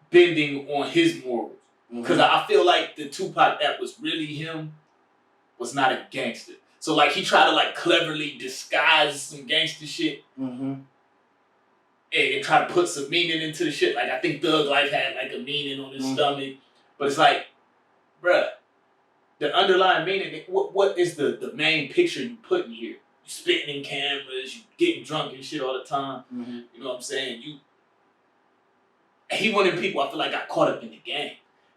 bending on his morals. Because I feel like the Tupac that was really him was not a gangster. So like he tried to like cleverly disguise some gangster shit and try to put some meaning into the shit. Like I think Thug Life had like a meaning on his stomach. But it's like, bruh, the underlying meaning, what is the main picture you put in here? You spitting in cameras, you getting drunk and shit all the time. You know what I'm saying? He wanted people, I feel like, got caught up in the game.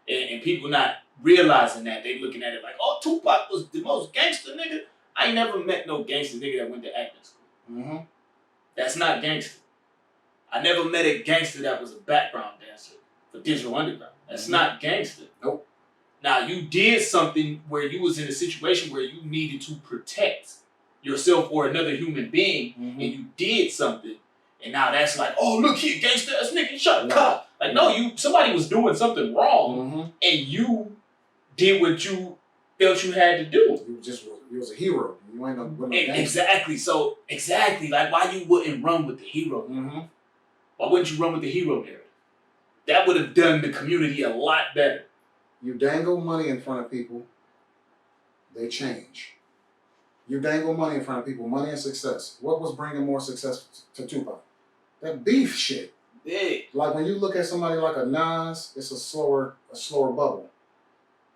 And people not realizing that. They looking at it like, oh, Tupac was the most gangster nigga. I ain't never met no gangster nigga that went to acting school. That's not gangster. I never met a gangster that was a background dancer for Digital Underground. That's not gangster. Nope. Now, you did something where you was in a situation where you needed to protect yourself or another human being, and you did something. And now that's like, oh, look, he a gangster ass nigga, he shot a cop. Like, no, somebody was doing something wrong, and you did what you felt you had to do. You was a hero. You ain't no gangster. Exactly. So, like, why you wouldn't run with the hero? Why wouldn't you run with the hero narrative? That would have done the community a lot better. You dangle money in front of people, they change. You dangle money in front of people, money and success. What was bringing more success to Tupac? That beef shit. Yeah. Like when you look at somebody like a Nas, it's a slower bubble.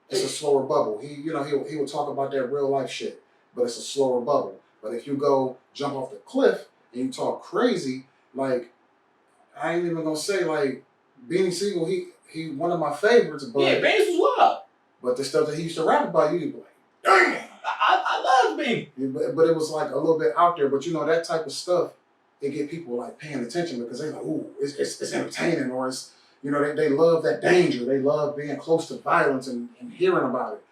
It's a slower bubble. He will talk about that real life shit, but it's a slower bubble. But if you go jump off the cliff and you talk crazy, like I ain't even gonna say like Beanie Siegel, he one of my favorites, but yeah, Beanie was wild. But the stuff that he used to rap about, you'd be like, damn. I love Beanie. But it was like a little bit out there. But that type of stuff, it get people like paying attention because they're like, ooh, it's entertaining, or it's they love that danger. They love being close to violence and hearing about it.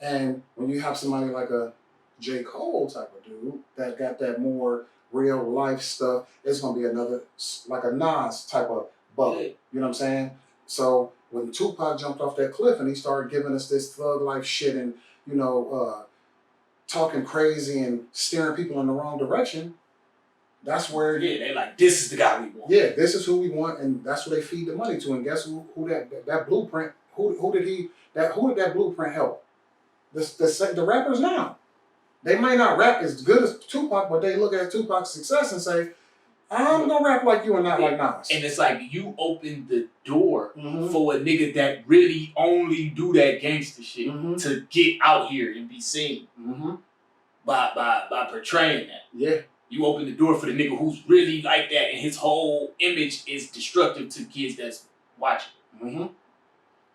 And when you have somebody like a J. Cole type of dude that got that more real life stuff, it's gonna be another like a Nas type of bubble. You know what I'm saying? So when Tupac jumped off that cliff and he started giving us this thug life shit and talking crazy and steering people in the wrong direction, that's where they like, this is the guy we want. Yeah, this is who we want, and that's what they feed the money to. And guess who that blueprint? Who did that blueprint help? The rappers now. They may not rap as good as Tupac, but they look at Tupac's success and say, I'm gonna rap like you and not like Nas. And it's like you opened the door for a nigga that really only do that gangster shit to get out here and be seen by portraying that. Yeah. You open the door for the nigga who's really like that, and his whole image is destructive to kids that's watching. Mm-hmm.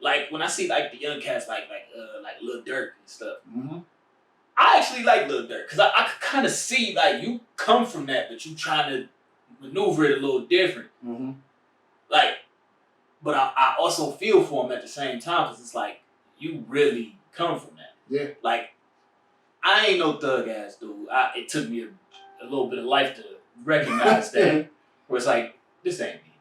Like when I see like the young cats like Lil Durk and stuff. Mm-hmm. I actually like Lil Durk because I could kind of see like you come from that, but you trying to maneuver it a little different. Mm-hmm. Like, but I also feel for him at the same time because it's like you really come from that. Yeah. Like, I ain't no thug ass dude. It took me a little bit of life to recognize that. Where it's like, this ain't me.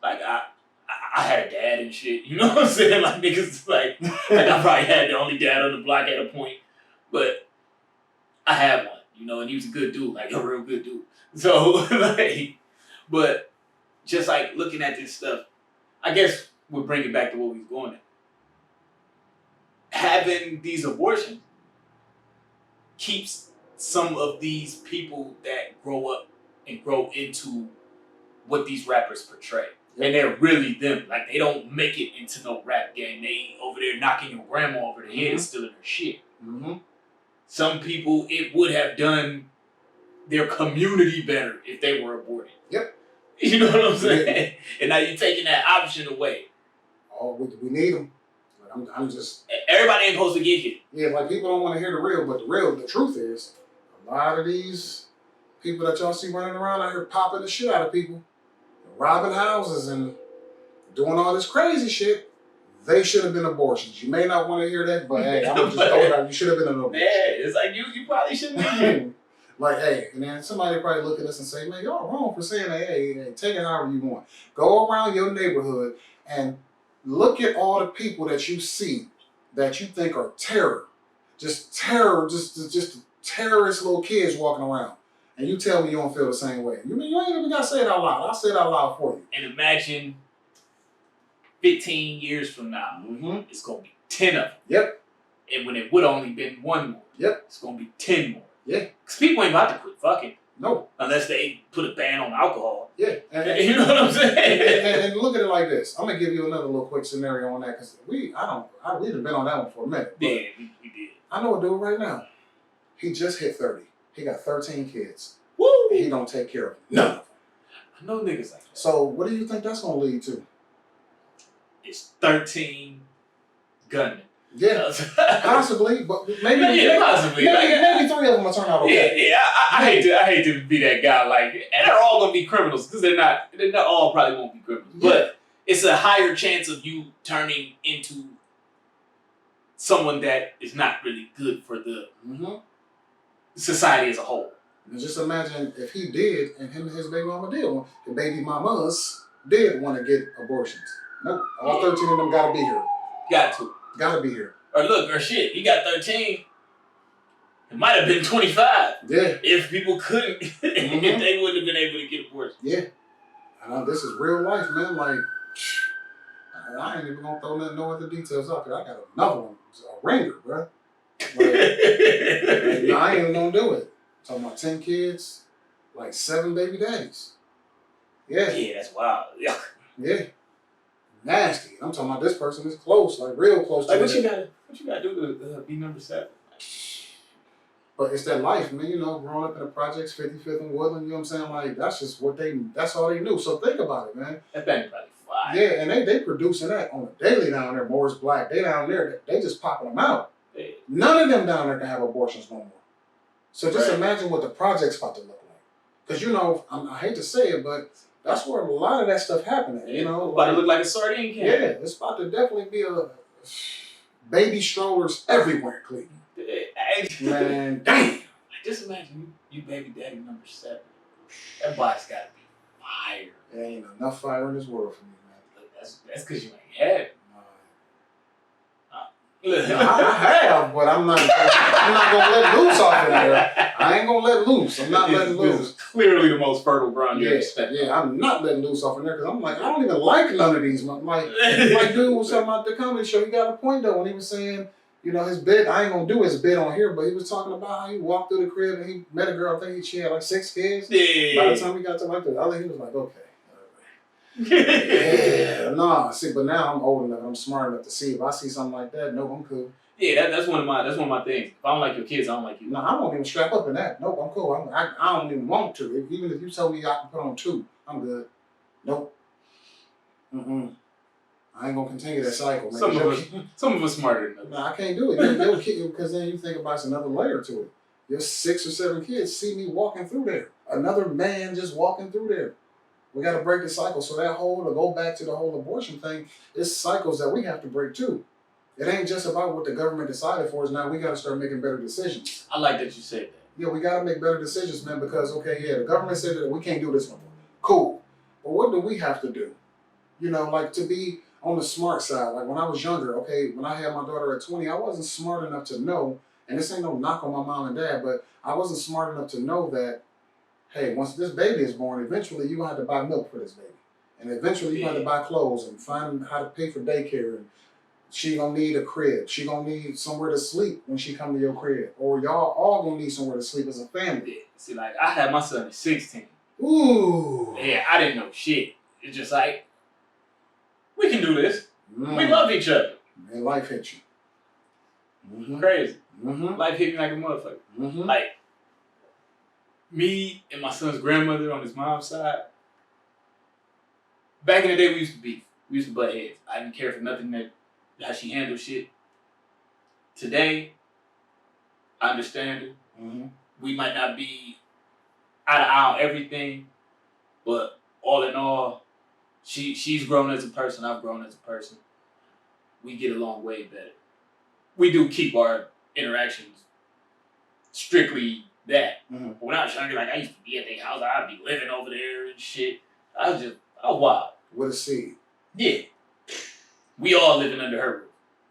Like I had a dad and shit. You know what I'm saying? Like niggas like I probably had the only dad on the block at a point, but I had one, you know, and he was a good dude, like a real good dude. So, like, but just like looking at this stuff, I guess we'll bring it back to what we was going at. Having these abortions keeps some of these people that grow up and grow into what these rappers portray. And they're really them. Like, they don't make it into no rap game. They over there knocking your grandma over the head and stealing her shit. Mm-hmm. Some people, it would have done their community better if they were aborted. Yep. You know what I'm saying? And now you're taking that option away. Oh, we need them. I'm just... Everybody ain't supposed to get hit. Yeah, like people don't want to hear the real, but the truth is, a lot of these people that y'all see running around out here popping the shit out of people, robbing houses and doing all this crazy shit, they should have been abortions. You may not want to hear that, but hey, I'm just throw it out. You should have been an abortion. Yeah, it's like you probably shouldn't be here. Like, hey, and then somebody probably look at us and say, man, y'all wrong for saying that. Hey, take it however you want. Go around your neighborhood and look at all the people that you see that you think are terror. Just terrorist little kids walking around. And you tell me you don't feel the same way. You mean you ain't even got to say it out loud. I'll say it out loud for you. And imagine 15 years from now, it's going to be 10 of them. Yep. And when it would only been one more, it's going to be 10 more. Yeah. Because people ain't about to quit fucking. No. Unless they put a ban on alcohol. Yeah. And, you know what I'm saying? And look at it like this. I'm going to give you another little quick scenario on that because we've been on that one for a minute. Yeah, we did. I know a dude right now. He just hit 30. He got 13 kids. Woo! And he don't take care of none of them. I know niggas like that. So what do you think that's going to lead to? It's 13 gunmen. Yeah, possibly, but maybe possibly. Maybe 3 of them will turn out okay. Yeah. I hate to be that guy. Like, and they're all gonna be criminals because they're not all probably won't be criminals. Yeah. But it's a higher chance of you turning into someone that is not really good for the society as a whole. And just imagine if he did, and him and his baby mama did one. The baby mamas did want to get abortions. Nope, all 13 of them gotta be here. Gotta be here. Or shit, he got 13. It might have been 25. Yeah. If people couldn't, if they wouldn't have been able to get abortions. Yeah. I know this is real life, man. Like, I ain't even gonna throw no other details out there. I got another one, a ringer, bro. Like, I ain't even gonna do it. Talking about 10 kids, like 7 baby daddies. Yeah. Yeah, that's wild. Yeah. Yeah. Nasty. I'm talking about this person is close, like real close. Like, what you gotta do to be number 7? But it's that life, man. You know, growing up in the projects, 55th and Woodland. You know what I'm saying? Like that's just that's all they knew. So think about it, man. That thing probably fly. Yeah, and they producing that on a daily down there. Morris Black, they down there. They just popping them out. Yeah. None of them down there can have abortions no more. So just imagine what the project's about to look like. Because you know, I hate to say it, but that's where a lot of that stuff happening. You know, about to look like a sardine can. Yeah, it's about to definitely be a baby strollers everywhere, Cleveland. Man, damn. Just imagine you baby daddy number 7. That body's gotta be fire. There ain't enough fire in this world for me, man. That's because you ain't had it. No, I have, but I'm not gonna let loose off in there. I ain't gonna let loose. I'm not letting loose. This is clearly the most fertile ground you expect. Yeah, I'm not letting loose off in there because I'm like, I don't even like none of these. Like dude was talking about the comedy show. He got a point though when he was saying, you know, his bid. I ain't gonna do his bid on here, but he was talking about how he walked through the crib and he met a girl. I think she had like 6 kids. Yeah. By the time he got to like the other, he was like, okay. Yeah, nah. See, but now I'm old enough, I'm smart enough to see if I see something like that. No, I'm cool. Yeah, that's one of my things. If I don't like your kids, I don't like you. No, I won't even strap up in that. Nope, I'm cool. I don't even want to. Even if you tell me I can put on 2, I'm good. Nope. I ain't gonna continue that cycle, man. Some of us smarter than others. Nah, I can't do it. You'll kick you because then you think about it's another layer to it. Your 6 or 7 kids see me walking through there. Another man just walking through there. We got to break the cycle. So to go back to the whole abortion thing, it's cycles that we have to break too. It ain't just about what the government decided for us. Now we got to start making better decisions. I like that you said that. Yeah, we got to make better decisions, man, because, the government said that we can't do this no more. Cool. But what do we have to do? You know, like to be on the smart side. Like when I was younger, when I had my daughter at 20, I wasn't smart enough to know, and this ain't no knock on my mom and dad, but I wasn't smart enough to know that, hey, once this baby is born, eventually you're going to have to buy milk for this baby. And eventually you're going to have to buy clothes and find how to pay for daycare. And she going to need a crib. She going to need somewhere to sleep when she come to your crib. Or y'all all going to need somewhere to sleep as a family. Yeah. See, like, I had my son at 16. Ooh. Yeah, I didn't know shit. It's just like, we can do this. Mm. We love each other. And life hit you. Mm-hmm. Crazy. Mm-hmm. Life hit me like a motherfucker. Mm-hmm. Like, me and my son's grandmother on his mom's side, back in the day we used to beef. We used to butt heads. I didn't care for nothing how she handled shit. Today, I understand her. Mm-hmm. We might not be eye to eye on everything, but all in all, she's grown as a person, I've grown as a person. We get along way better. We do keep our interactions strictly that. Mm-hmm. But when I was younger, like I used to be at their house, I'd be living over there and shit. I was wild. With a seed. Yeah. We all living under her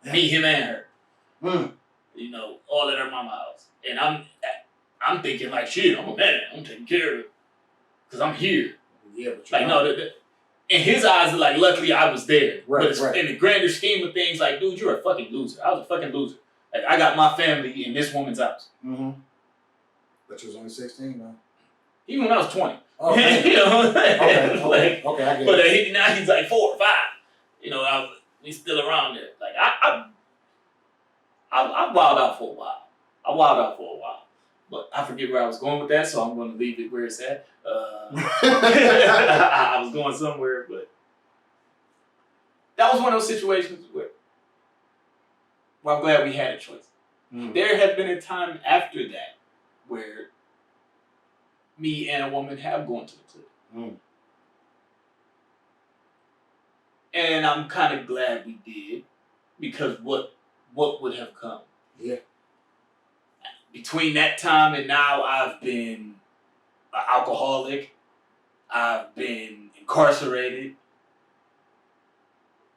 roof. Me, him, and her. Mm. You know, all at her mama house. And I'm thinking like, shit, I'm a man. I'm taking care of it. Because I'm here. Yeah, but like, no, in his eyes, like, luckily I was there. Right, but in the grander scheme of things, like, dude, you're a fucking loser. I was a fucking loser. Like, I got my family in this woman's house. Mm-hmm. But you was only 16, though. Even when I was 20. Oh, you know? Okay, I get it. But now he's like 4 or 5. You know, he's still around there. Like, I wilded out for a while. But I forget where I was going with that, so I'm going to leave it where it's at. I was going somewhere, but that was one of those situations where I'm glad we had a choice. Mm. There had been a time after that where me and a woman have gone to the clinic. Mm. And I'm kind of glad we did, because what would have come? Yeah. Between that time and now, I've been an alcoholic. I've been incarcerated.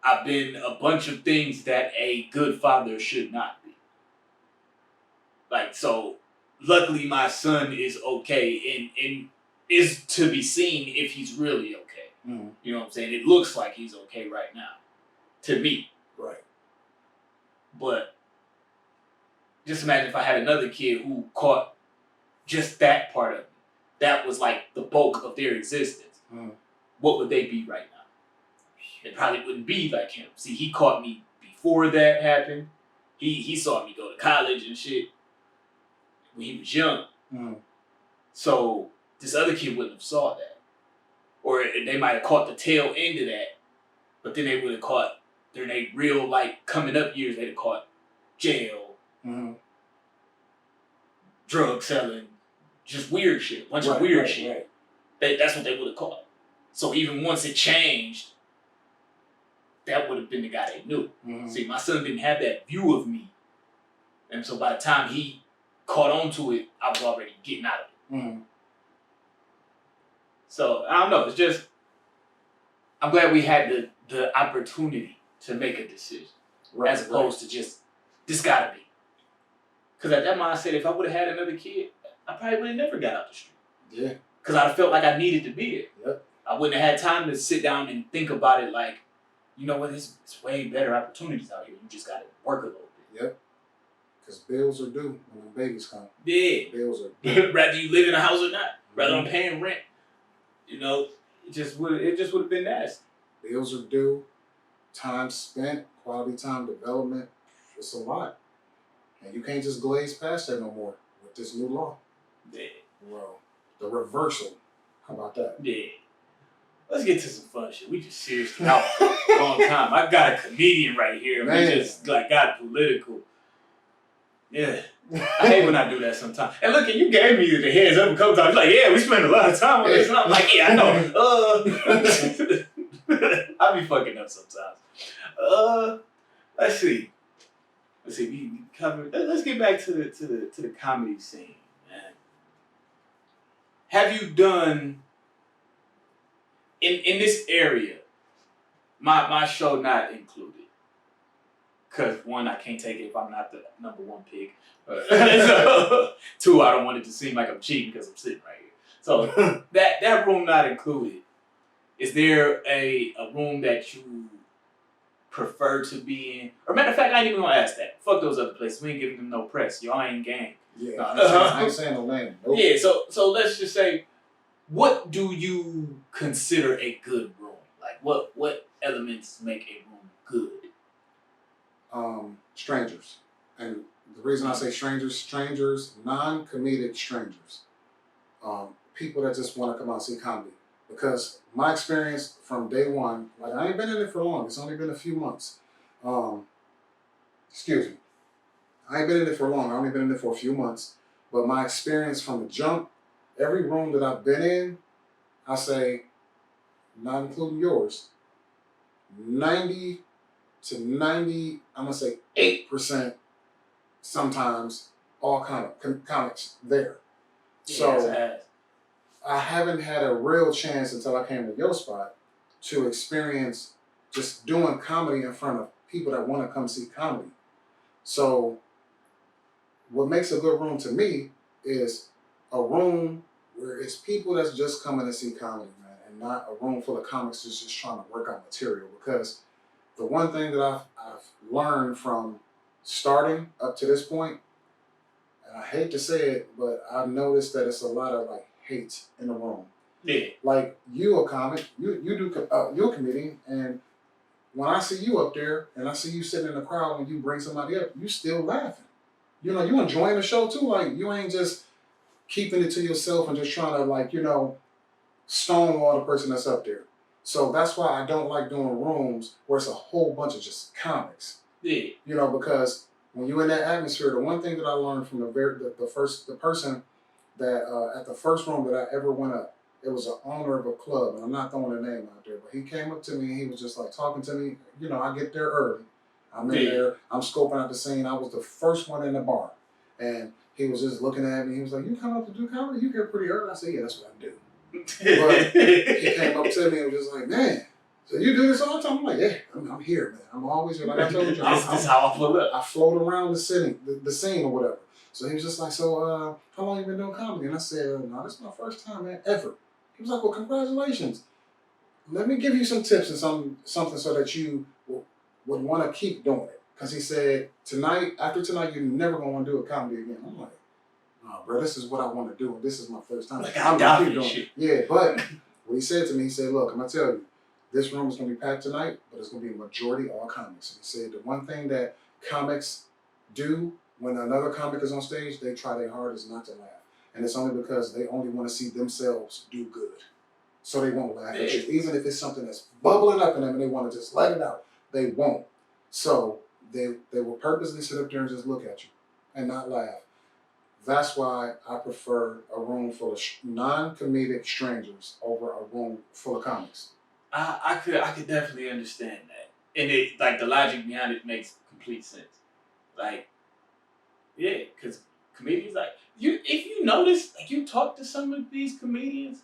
I've been a bunch of things that a good father should not be. Like, so, luckily my son is okay and is to be seen if he's really okay. Mm. You know what I'm saying? It looks like he's okay right now. To me. Right. But just imagine if I had another kid who caught just that part of it. That was like the bulk of their existence. Mm. What would they be right now? It probably wouldn't be like him. See, he caught me before that happened. He saw me go to college and shit when he was young. Mm. So this other kid wouldn't have saw that. Or they might have caught the tail end of that, but then they would have caught, during their real, like, coming up years, they'd have caught jail, Mm-hmm. drug selling, just weird shit, bunch of weird shit. Right. That's what they would have caught. So even once it changed, that would have been the guy they knew. Mm-hmm. See, my son didn't have that view of me. And so by the time he caught on to it, I was already getting out of it. Mm-hmm. So, I don't know. It's just, I'm glad we had the opportunity to make a decision. Right, as opposed to just, this gotta be. Because at that mindset, if I would have had another kid, I probably would have never got out the street. Yeah. Because I felt like I needed to be it. Yep. I wouldn't have had time to sit down and think about it like, you know what, it's way better opportunities out here. You just gotta work a little bit. Yep. Because bills are due when the babies come. Yeah. Bills are due. Rather you live in a house or not. Rather I'm paying rent. You know, it just would have been nasty. Bills are due. Time spent, quality time development. It's a lot. And you can't just glaze past that no more with this new law. Yeah. Well, the reversal. How about that? Yeah. let's get to some fun shit. We just seriously out for a long time. I got a comedian right here. Man. We just like got political. Yeah. I hate when I do that sometimes. And look, you gave me the heads up a couple times. You're like, yeah, we spend a lot of time on this. And I'm like, yeah, I know. I be fucking up sometimes. Let's see. We covered. Let's get back to the comedy scene, man. Have you done in this area? My show not included. Because one, I can't take it if I'm not the number one pick. So, two, I don't want it to seem like I'm cheating because I'm sitting right here. So that room not included. Is there a room that you prefer to be in? Or matter of fact, I ain't even gonna ask that. Fuck those other places. We ain't giving them no press. Y'all ain't gang. Yeah, I ain't saying no name. Nope. Yeah, so let's just say, what do you consider a good room? Like what elements make a room good? Strangers. And the reason I say strangers, non-comedic strangers. People that just want to come out and see comedy. Because my experience from day one, like I ain't been in it for long. It's only been a few months. Excuse me. I ain't been in it for long. I only been in it for a few months. But my experience from the jump, every room that I've been in, I say, not including yours, 90 to 90, I'm going to say 8% sometimes all comics there. So I haven't had a real chance until I came to your spot to experience just doing comedy in front of people that want to come see comedy. So what makes a good room to me is a room where it's people that's just coming to see comedy, man, and not a room full of comics that's just trying to work out material. Because the one thing that I've learned from starting up to this point, and I hate to say it, but I've noticed that it's a lot of like hate in the room. Yeah. Like you a comic, you're a comedian, and when I see you up there and I see you sitting in the crowd when you bring somebody up, you still laughing. You know, you enjoying the show too. Like you ain't just keeping it to yourself and just trying to like, you know, stonewall the person that's up there. So that's why I don't like doing rooms where it's a whole bunch of just comics. Yeah. You know, because when you're in that atmosphere, the one thing that I learned from the person that at the first room that I ever went up, it was an owner of a club, and I'm not throwing a name out there, but he came up to me and he was just like talking to me. You know, I get there early. I'm in there. I'm scoping out the scene. I was the first one in the bar, and he was just looking at me. He was like, "You come up to do comedy? You get pretty early." I said, "Yeah, that's what I do." But he came up to me and was just like, "Man, so you do this all the time?" I'm like, "Yeah, I'm here, man. I'm always here." Like I told you, this is how I float up. I float around the scene or whatever. So he was just like, "So, how long you been doing comedy?" And I said, "No, this is my first time, man, ever." He was like, "Well, congratulations. Let me give you some tips and something so that you would want to keep doing it." Because he said, after tonight, you're never going to want to do a comedy again. I'm like, "No, bro, this is what I want to do, and this is my first time." Like, I'm going to keep doing it. Yeah, but what he said to me, he said, "Look, I'm going to tell you, this room is going to be packed tonight, but it's going to be a majority all comics." And he said the one thing that comics do when another comic is on stage, they try their hardest not to laugh. And it's only because they only want to see themselves do good. So they won't laugh at you. Even if it's something that's bubbling up in them and they want to just let it out, they won't. So they will purposely sit up there and just look at you and not laugh. That's why I prefer a room full of non-comedic strangers over a room full of comics. I could definitely understand that. And it like the logic behind it makes complete sense. Like, yeah, because comedians, like, if you notice, like, you talk to some of these comedians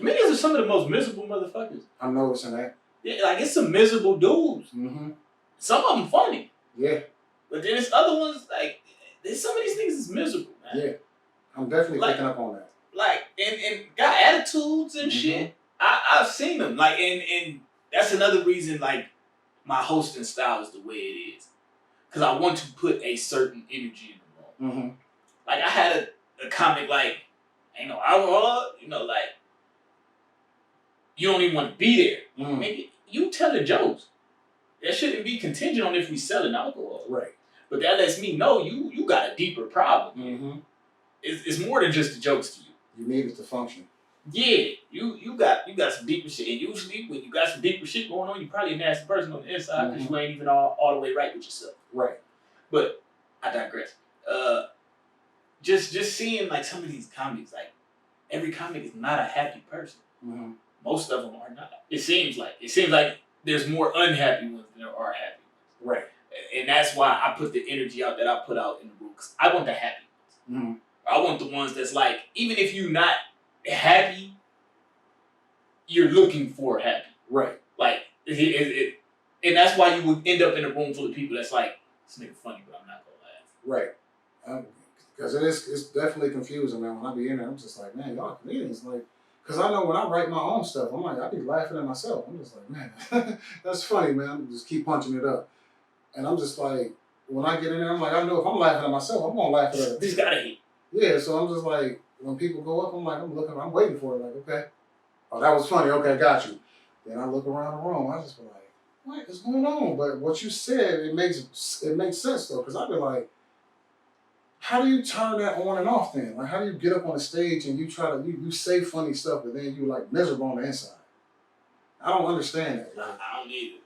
are some of the most miserable motherfuckers. I'm noticing that. Yeah, like, it's some miserable dudes. Mm-hmm. Some of them funny. Yeah. But then there's other ones, like, some of these niggas is miserable, man. Yeah. I'm definitely picking up on that. Like, and got attitudes and shit. I've seen them. Like, and that's another reason, like, my hosting style is the way it is. Because I want to put a certain energy in the room. Mm-hmm. Like, I had a comic, like, ain't no alcohol, you know, like, you don't even want to be there. Mm. Maybe you tell the jokes. That shouldn't be contingent on if we selling alcohol. Right. But that lets me know you got a deeper problem. Mm-hmm. It's more than just the jokes to you. You need it to function. Yeah, you got some deeper shit, and usually when you got some deeper shit going on, you probably a nasty person on the inside because you ain't even all the way right with yourself. Right. But I digress. Just seeing like some of these comics, like every comic is not a happy person. Mm-hmm. Most of them are not. It seems like there's more unhappy ones than there are happy ones. Right. And that's why I put the energy out that I put out in the book. 'Cause I want the happy ones. Mm-hmm. I want the ones that's like, even if you're not happy, you're looking for happy. Right. Like, and that's why you would end up in a room full of people that's like, this nigga funny, but I'm not gonna laugh. Right. Because it's definitely confusing, man. When I be in there, I'm just like, man, y'all comedians, like, because I know when I write my own stuff, I'm like, I be laughing at myself. I'm just like, man, that's funny, man. I'm just keep punching it up, and I'm just like, when I get in there, I'm like, I know if I'm laughing at myself, I'm gonna laugh at other This people. gotta hit. Yeah, so I'm just like, when people go up, I'm like, I'm waiting for it. Like, okay, oh, that was funny. Okay, got you. Then I look around the room. I just be like, what is going on? But what you said, it makes sense though, because I be like, how do you turn that on and off then? Like, how do you get up on the stage and you try to you say funny stuff, but then you like miserable on the inside? I don't understand that. Like, I don't need it.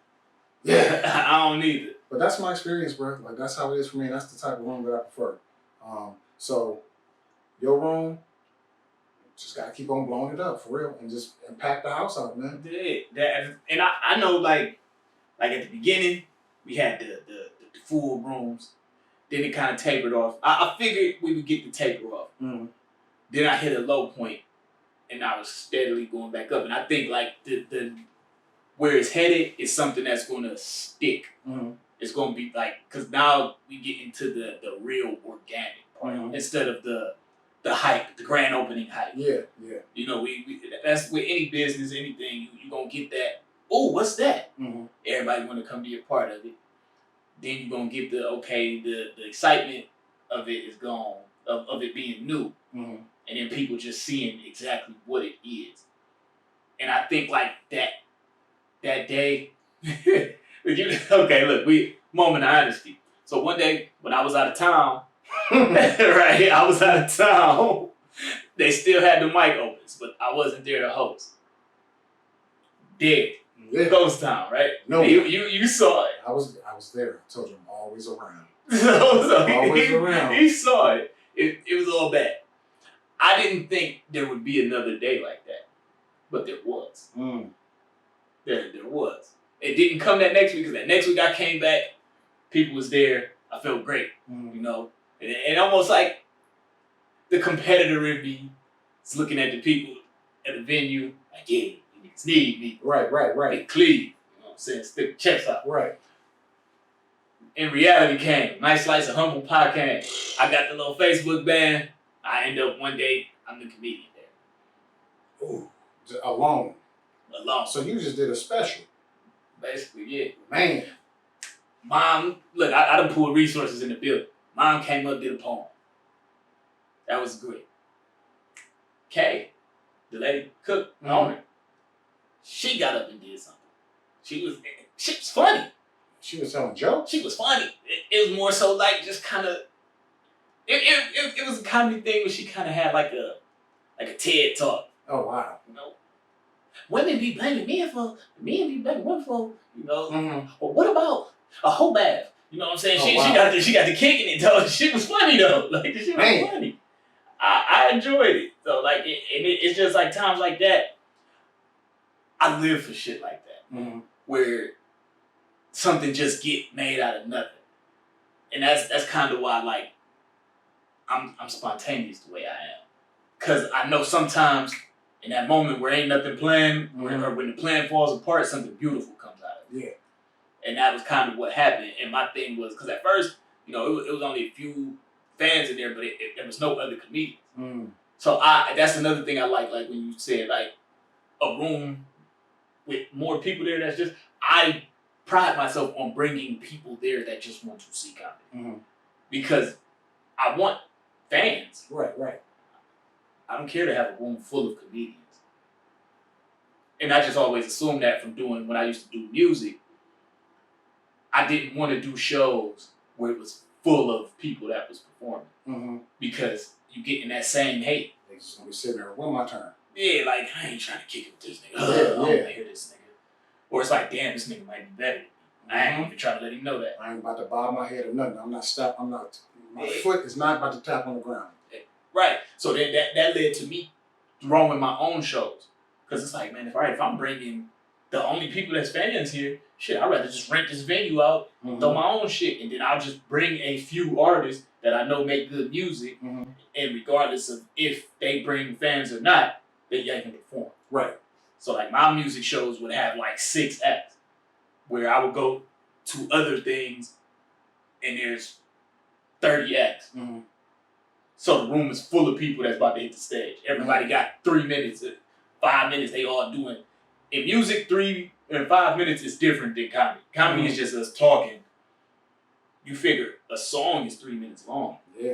Yeah, I don't need it. but that's my experience, bro. Like, that's how it is for me. And that's the type of room that I prefer. So your room, just gotta keep on blowing it up for real, and just pack the house out, man. And I know like at the beginning we had the full rooms. Then it kind of tapered off. I figured we would get the taper off. Mm-hmm. Then I hit a low point, and I was steadily going back up. And I think like the where it's headed is something that's going to stick. Mm-hmm. It's going to be like, because now we get into the real organic part instead of the hype, the grand opening hype. Yeah. You know, we that's with any business, anything, you going to get that, oh, what's that? Mm-hmm. Everybody want to come be a part of it. Then you're going to get the excitement of it is gone, of it being new. Mm-hmm. And then people just seeing exactly what it is. And I think like that day, okay, look, moment of honesty. So one day when I was out of town, right, I was out of town, they still had the mic open, but I wasn't there to host. Dead. Yeah. Ghost town, right? No. You saw it. I was there. I told you I'm always around. so always around. He saw it. It was all bad. I didn't think there would be another day like that, but there was. Mm. There was. It didn't come that next week, because that next week I came back, people was there. I felt great, you know, and almost like the competitor in me is looking at the people at the venue, like, yeah, you niggas need me. Right. They cleave, you know what I'm saying? Stick the checks out. Right. In reality came. Nice slice of humble pie came. I got the little Facebook ban. I end up one day, I'm the comedian there. Ooh, alone. So you just did a special. basically, yeah. Man. Mom, look, I done pulled resources in the building. Mom came up, did a poem. That was great. Kay, the lady cook, owner, she got up and did something. She was funny. She was telling jokes? She was funny. It was more so like just kind of, it was a comedy thing where she kind of had like a TED talk. Oh, wow. You know, women be blaming men be blaming women for, you know. Mm-hmm. Well, what about a whole bath? You know what I'm saying? Oh, she wow. she got the kick in it though. She was funny though. Like, she was funny. I enjoyed it. So like, it's just like times like that. I live for shit like that, where something just get made out of nothing, and that's kind of why like I'm spontaneous the way I am, cause I know sometimes in that moment where ain't nothing planned, or when the plan falls apart, something beautiful comes out of it. Yeah. And that was kind of what happened. And my thing was, because at first, you know, it was only a few fans in there, but there was no other comedians. So that's another thing I like when you said like a room with more people there. That's just, I pride myself on bringing people there that just want to see comedy, because I want fans. Right. I don't care to have a room full of comedians. And I just always assumed that from doing, when I used to do music, I didn't want to do shows where it was full of people that was performing, because you get in that same hate. They just gonna be sitting there, when my turn? Yeah, like, I ain't trying to kick it with this nigga. I don't want to hear this nigga. Or it's like, damn, this nigga might be better. I ain't even trying to let him know that. I ain't about to bob my head or nothing. My foot is not about to tap on the ground. Right. So then that led to me throwing my own shows. Because it's like, man, if I'm bringing the only people that's fans here, shit, I'd rather just rent this venue out, throw my own shit, and then I'll just bring a few artists that I know make good music, and regardless of if they bring fans or not, they can perform. Right. So like my music shows would have like 6 acts, where I would go to other things, and there's 30 acts. So the room is full of people that's about to hit the stage. Everybody got 3 minutes, 5 minutes. They all doing. In music, 3 and 5 minutes is different than comedy. Comedy is just us talking. You figure a song is 3 minutes long. Yeah.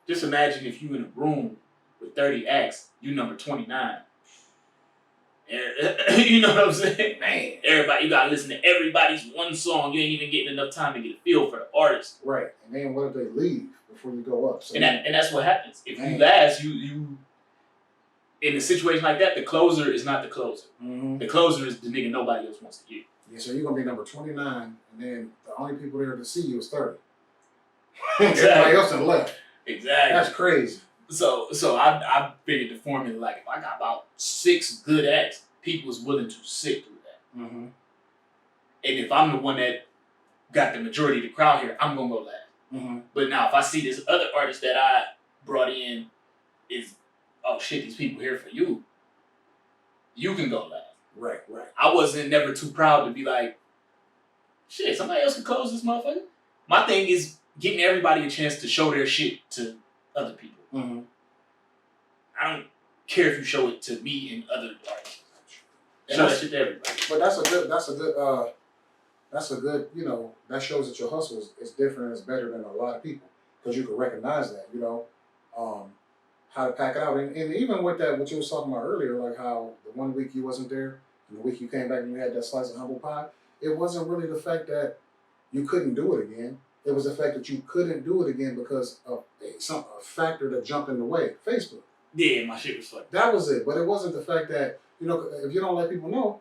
Just imagine if you in a room with 30 acts, you number 29. You know what I'm saying? Man, everybody, you gotta listen to everybody's one song. You ain't even getting enough time to get a feel for the artist. Right. And then what if they leave before you go up? So and that's what happens. If you last, you in a situation like that, the closer is not the closer. The closer is the nigga nobody else wants to hear. Yeah, so you're gonna be number 29, and then the only people there to see you is 30. Exactly. Everybody else is left. Exactly. That's crazy. So I figured the formula, like, if I got about 6 good acts, people is willing to sit through that. And if I'm the one that got the majority of the crowd here, I'm gonna go last. But now if I see this other artist that I brought in is, oh shit, these people here for you, you can go last. Right. I wasn't never too proud to be like, shit, somebody else can close this motherfucker. My thing is getting everybody a chance to show their shit to other people. I don't care if you show it to me and other artists. Show that shit to everybody. But that's a good, you know, that shows that your hustle is different and is better than a lot of people. Because you can recognize that, you know, how to pack it out. And even with that, what you was talking about earlier, like how the 1 week you wasn't there, and the week you came back and you had that slice of humble pie, it wasn't really the fact that you couldn't do it again. It was the fact that you couldn't do it again because of a factor that jumped in the way, Facebook. Yeah, my shit was funny. That was it. But it wasn't the fact that, you know, if you don't let people know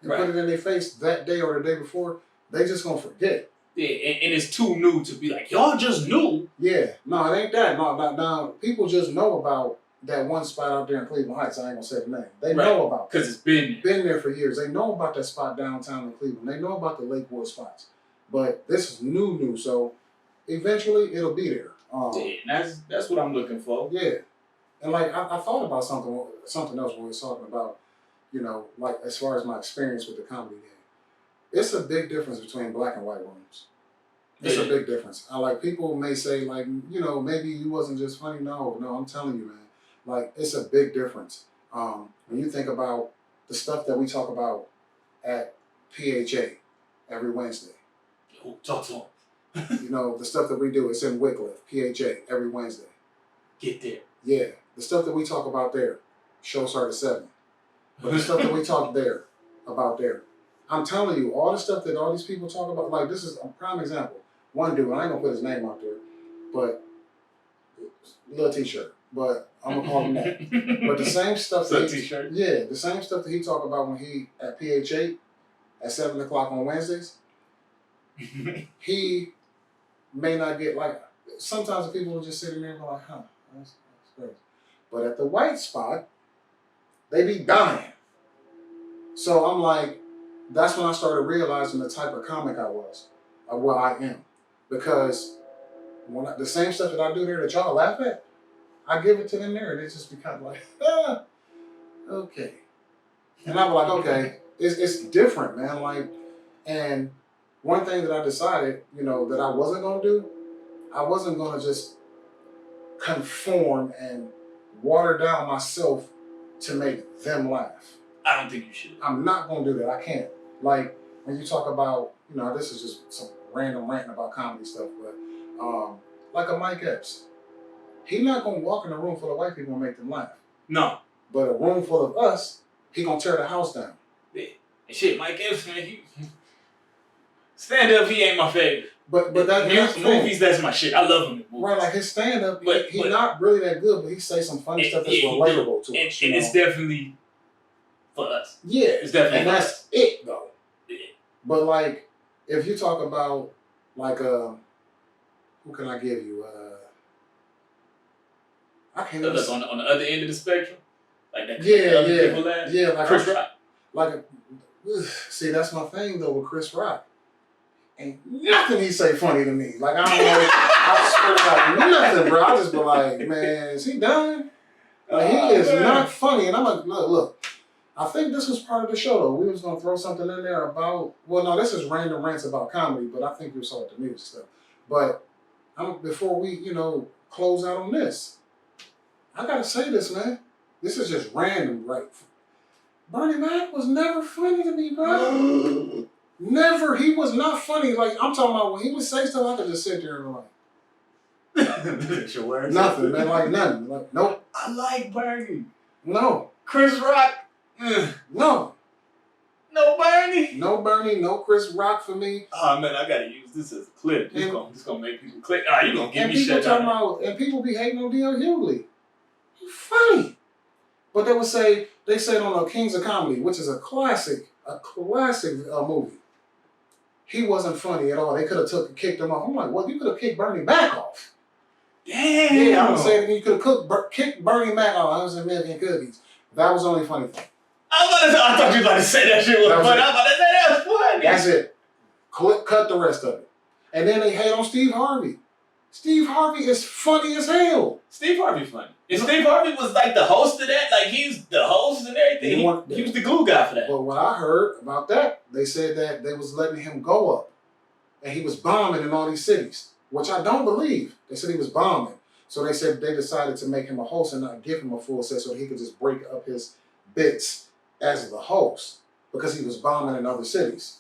and put it in their face that day or the day before, they just gonna forget. Yeah, and it's too new to be like, y'all just knew. Yeah, no, it ain't that. No, people just know about that one spot out there in Cleveland Heights. I ain't gonna say the name. They know about it. Because it's been there for years. They know about that spot downtown in Cleveland. They know about the Lakewood spots. But this is new, so eventually it'll be there. Yeah, that's what I'm looking for. Yeah. And like I thought about something else when we was talking about, you know, like as far as my experience with the comedy game. It's a big difference between black and white rooms. It's a big difference. Like people may say, like, you know, maybe you wasn't just funny. No, I'm telling you, man. Like, it's a big difference. When you think about the stuff that we talk about at PHA every Wednesday. Talk to him. You know, the stuff that we do, it's in Wycliffe, PHA, every Wednesday. Get there. Yeah. The stuff that we talk about there, show start at 7. But the stuff that we talk about there, I'm telling you, all the stuff that all these people talk about, like, this is a prime example. One dude, I ain't gonna put his name out there, but little t-shirt, but I'm gonna call him that. But the same stuff that t-shirt. Yeah, the same stuff that he talk about when he at PH8 at 7 o'clock on Wednesdays, he may not get, like, sometimes the people will just sit in there and go like, huh, that's crazy. But at the white spot, they be dying. So I'm like, that's when I started realizing the type of comic I was, or what I am. Because when the same stuff that I do there that y'all laugh at, I give it to them there, and it just becomes like, okay. And I'm like, okay, it's different, man. Like, and one thing that I decided, you know, that I wasn't gonna do, I wasn't gonna just conform and water down myself to make them laugh. I don't think you should. I'm not gonna do that. I can't. Like, when you talk about, you know, this is just some random ranting about comedy stuff, but like a Mike Epps, he not gonna walk in a room full of white people and make them laugh. No. But a room full of us, he gonna tear the house down. Yeah. And shit, Mike Epps, man, stand up, he ain't my favorite. But that's the thing. Movies, that's my shit. I love him in movies. Right, like his stand-up, But he's not really that good, but he say some funny stuff that's relatable to us. And it's definitely for us. Yeah. It's definitely and for that's us. it, though. Yeah. But, like, if you talk about, like, who can I give you? I can't even on the other end of the spectrum. Like that. Yeah, like Chris Rock. See, that's my thing, though, with Chris Rock. Ain't nothing he say funny to me. Like, I don't know. I swear to God, nothing, bro. I just be like, man, is he done? Like, he is not funny. And I'm like, look. I think this was part of the show, though. We was going to throw something in there about, well, no, this is random rants about comedy, but I think we saw the music stuff. But before we, close out on this, I got to say this, man. This is just random, right? Bernie Mac was never funny to me, bro. Never. He was not funny. Like, I'm talking about when he would say stuff, I could just sit there and like, Your words? nothing, man. Like, nothing. Like, nope. I like Bernie. No. Chris Rock. No. No Bernie. No Bernie. No Chris Rock for me. Oh man, I gotta use this as a clip. This gonna make people click. You gonna give me people shit talking about, and people be hating on D.L. Hughley. He's funny, but they said on Kings of Comedy, which is a classic movie. He wasn't funny at all. They could have kicked him off. I'm like, well, you could have kicked Bernie Mac off. Damn. Yeah, I'm saying you could have kicked Bernie Mac off. I was in Million Cookies. That was the only funny thing. I thought you were about to say that shit was funny. I was about to say that was funny. That's it. Cut the rest of it. And then they hate on Steve Harvey. Steve Harvey is funny as hell. Steve Harvey funny. And Steve Harvey was like the host of that. Like he's the host and everything. He was the glue guy for that. But what I heard about that, they said that they was letting him go up. And he was bombing in all these cities. Which I don't believe. They said he was bombing. So they said they decided to make him a host and not give him a full set so he could just break up his bits as the host because he was bombing in other cities.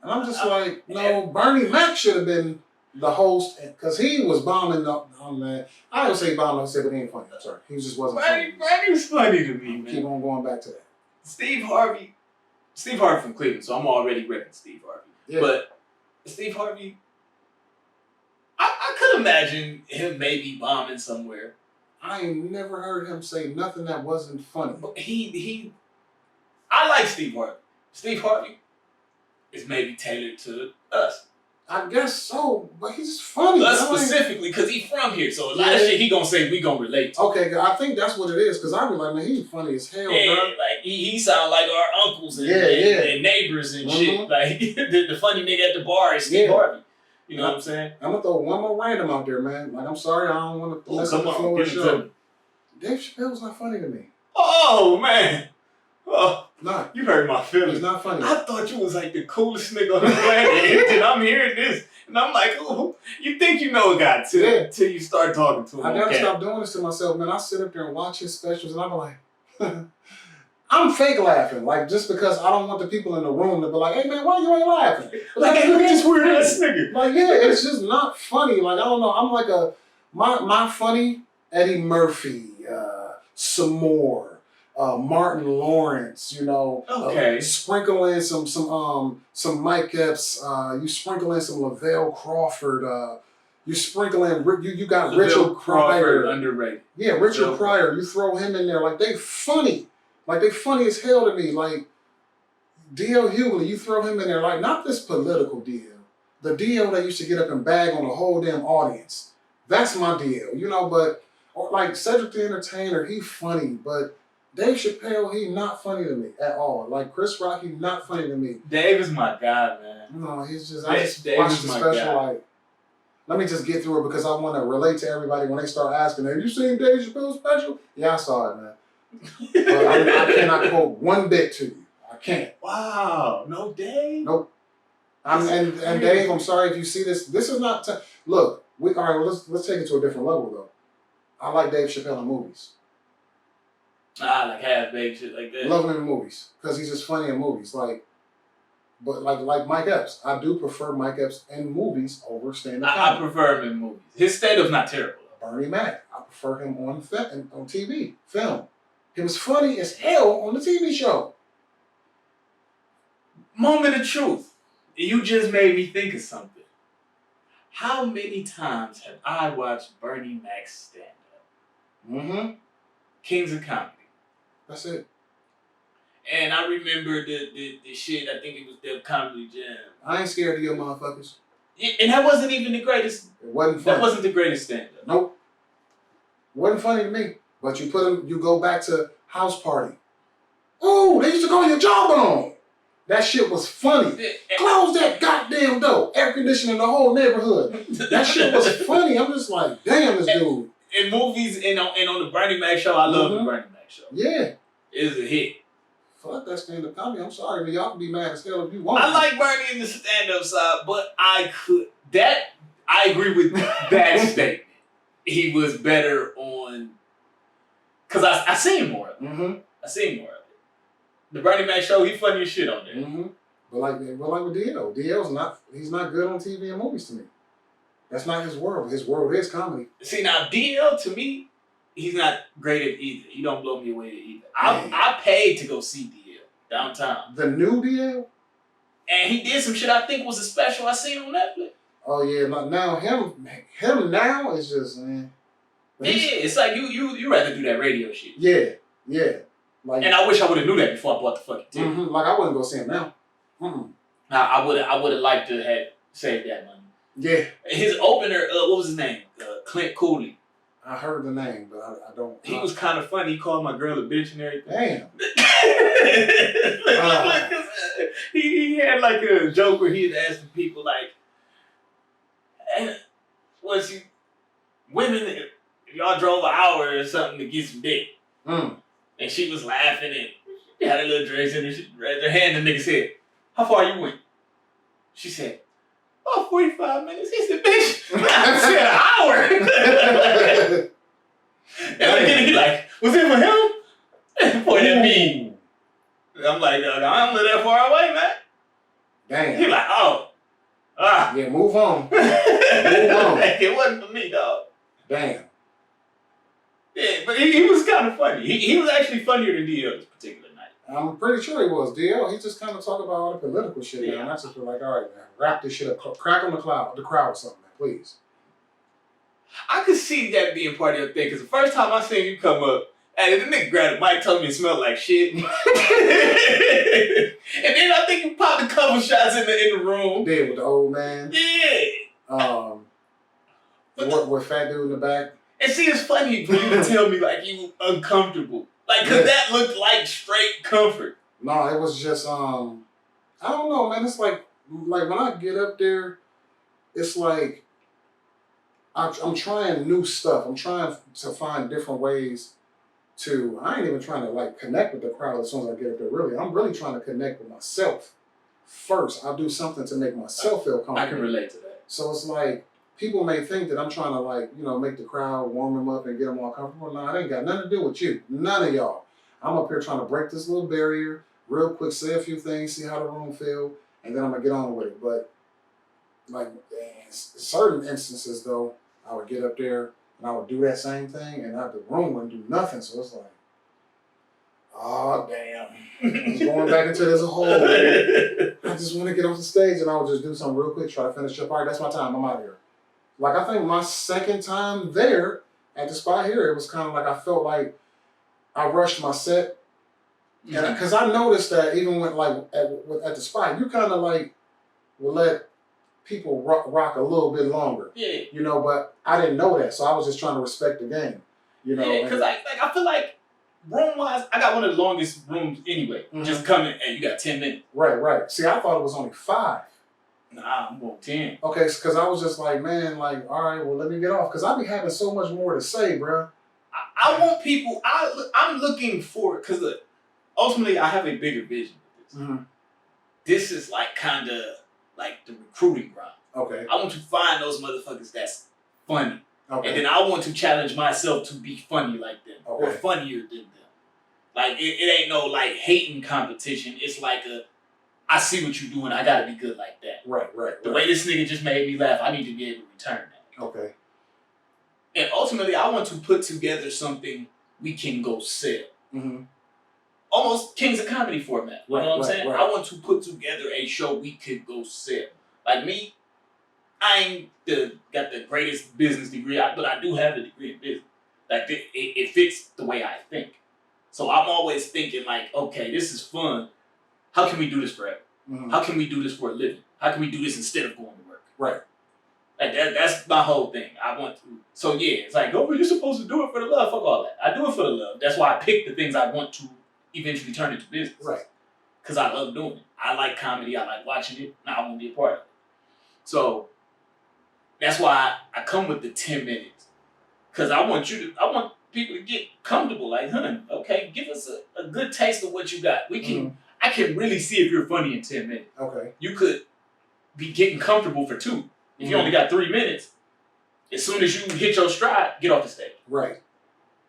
And I'm just like, no, Bernie Mac should have been the host because he was bombing. Oh man, I don't say bombing, but he ain't funny. I'm sorry, he just wasn't funny. Bernie was funny to me, man. Keep on going back to that. Steve Harvey from Cleveland, so I'm already repping Steve Harvey. Yeah. But Steve Harvey, I could imagine him maybe bombing somewhere. I ain't never heard him say nothing that wasn't funny. But I like Steve Harvey. Steve Harvey is maybe tailored to us. I guess so, but he's funny. Us specifically, because he's from here, so a lot of shit he gonna say we gonna relate to. Okay, I think that's what it is, because I be like, man, he's funny as hell, yeah, bro. Like he sound like our uncles and neighbors and shit. Like the funny nigga at the bar is Steve Harvey. You know what I'm saying? I'm gonna throw one more random out there, man. Like, I'm sorry, I don't want to mess up the flow of the show. Dave Chappelle's not funny to me. Oh man. Oh, nah. You hurt my feelings. He's not funny. I thought you was like the coolest nigga on the planet, and I'm hearing this, and I'm like, oh, you think you know a guy till you start talking to him. I gotta stop doing this to myself, man. I sit up there and watch his specials, and I'm like, I'm fake laughing, like just because I don't want the people in the room to be like, hey man, why you ain't laughing? Like, hey, look at this weird ass nigga. Like, yeah, it's just not funny. Like, I don't know. I'm like my funny Eddie Murphy, some more. Martin Lawrence, okay. Sprinkle in some Mike Epps, you sprinkle in some Lavelle Crawford, you sprinkle in you got Richard Pryor, underrated. Yeah, Richard Pryor, you throw him in there, like they funny as hell to me. Like D.L. Hughley, you throw him in there, like not this political deal, the deal that used to get up and bag on the whole damn audience. That's my deal, but or like Cedric the Entertainer, he funny, but Dave Chappelle, he not funny to me at all. Like Chris Rock, he not funny to me. Dave is my guy, man. No, he's just, I just watched the special, guy. Like, let me just get through it because I want to relate to everybody when they start asking, have you seen Dave Chappelle's special? Yeah, I saw it, man. But I cannot quote one bit to you. I can't. Wow. No Dave? Nope. And Dave, I'm sorry if you see this. This is not, look, all right, well, let's take it to a different level, though. I like Dave Chappelle in movies. Like half-baked shit like that. Love him in movies because he's just funny in movies. But Mike Epps, I do prefer Mike Epps in movies over stand-up comedy. I prefer him in movies. His stand-up's not terrible. Bernie Mac, I prefer him on TV, film. He was funny as hell on the TV show. Moment of truth. You just made me think of something. How many times have I watched Bernie Mac's stand-up? Kings of Comedy. That's it. And I remember the shit, I think it was Def Comedy Jam. I ain't scared of your motherfuckers. Yeah, and that wasn't even the greatest. It wasn't funny. That wasn't the greatest stand-up. Nope. Wasn't funny to me. But you put them, you go back to House Party. Oh, they used to call your jawbone. That shit was funny. Close that goddamn door. Air conditioning the whole neighborhood. That shit was funny. I'm just like, damn, this dude. In movies and on the Bernie Mac show, I love the Bernie Mac show. Yeah. It's a hit. Fuck that stand-up comedy. I'm sorry, but y'all can be mad as hell if you want. I like Bernie in the stand-up side, but I agree with that statement. He was better on, because I seen more of it. I seen more of it. The Bernie Mac show, he funny as shit on there. But like with DL. He's not good on TV and movies to me. That's not his world. His world is comedy. See, now DL, to me, he's not great at either. He don't blow me away at either. I paid to go see DL downtown. The new DL? And he did some shit I think was a special I seen on Netflix. Oh yeah, now him now is just, man. Yeah, it's like you rather do that radio shit. Yeah. Like, and I wish I would have knew that before I bought the fucking ticket. Like I wouldn't go see him now. Now I would have liked to have saved that money. Yeah. His opener, what was his name? Clint Cooley. I heard the name, but I don't. He was kind of funny. He called my girl a bitch and everything. Damn. He had like a joke where he had asked the people like, women, if y'all drove an hour or something to get some dick. And she was laughing and she had a little dress in and she raised her hand and the nigga said, how far you went? She said, 45 minutes. He said, bitch, I said an hour. And he like, was it for him? For him, me. I'm like, no, I'm not that far away, man. Damn. He like, yeah, move on. It wasn't for me, dog. Damn. Yeah, but he was kind of funny. He was actually funnier than DL this particular night. I'm pretty sure he was. DL, he just kind of talked about all the political shit now. And I just feel like, all right, man, wrap this shit up. Crack on the crowd or something, man, please. I could see that being part of your thing, because the first time I seen you come up, and the nigga grabbed the mic, told me it smelled like shit. And then I think you popped a couple shots in the room. Did with the old man. Yeah. With fat dude in the back. And see, it's funny for you to tell me like you uncomfortable. Like, cause that looked like straight comfort. No, it was just, I don't know, man. It's like when I get up there, it's like, I'm trying new stuff. I'm trying to find different ways to, I ain't even trying to like connect with the crowd as soon as I get up there, really. I'm really trying to connect with myself first. I'll do something to make myself feel comfortable. I can relate to that. So it's like, people may think that I'm trying to like, make the crowd, warm them up and get them all comfortable. No, it ain't got nothing to do with you. None of y'all. I'm up here trying to break this little barrier real quick, say a few things, see how the room feel, and then I'm going to get on with it. But like in certain instances though, I would get up there and I would do that same thing and the room wouldn't do nothing. So it's like, oh, damn. I'm going back into this hole. I just want to get off the stage and I would just do something real quick, try to finish up. All right, that's my time. I'm out of here. Like, I think my second time there at the spot here, it was kind of like I felt like I rushed my set. Because I noticed that even when, like, at the spot, you kind of, like, will let people rock a little bit longer. Yeah. But I didn't know that, so I was just trying to respect the game. Yeah, because I feel like, room-wise, I got one of the longest rooms anyway. Just coming, and you got 10 minutes. Right. See, I thought it was only 5. Nah, I'm going 10. Okay, because I was just like, man, like, all right, well, let me get off. Because I be having so much more to say, bro. I want people, I'm looking for, because ultimately I have a bigger vision with this. This is like kind of like the recruiting ground. Okay. I want to find those motherfuckers that's funny. Okay. And then I want to challenge myself to be funny like them. Or funnier than them. Like, it ain't no, like, hating competition. It's like I see what you're doing. I got to be good like that. Right. The way this nigga just made me laugh, I need to be able to return that. Okay. And ultimately, I want to put together something we can go sell. Almost Kings of Comedy format. You know what I'm saying? I want to put together a show we could go sell. Like me, I ain't got the greatest business degree, but I do have a degree in business. Like it fits the way I think. So I'm always thinking like, okay, this is fun. How can we do this forever? Mm-hmm. How can we do this for a living? How can we do this instead of going to work? Right. Like that's my whole thing. I want to. So yeah, it's like, oh, you're supposed to do it for the love. Fuck all that. I do it for the love. That's why I pick the things I want to eventually turn into business. Right. Because I love doing it. I like comedy. I like watching it. Now I want to be a part of it. So that's why I come with the 10 minutes. Because I want people to get comfortable. Like, okay, give us a good taste of what you got. We can. I can really see if you're funny in 10 minutes. Okay. You could be getting comfortable for 2. If you only got 3 minutes, as soon as you hit your stride, get off the stage. Right.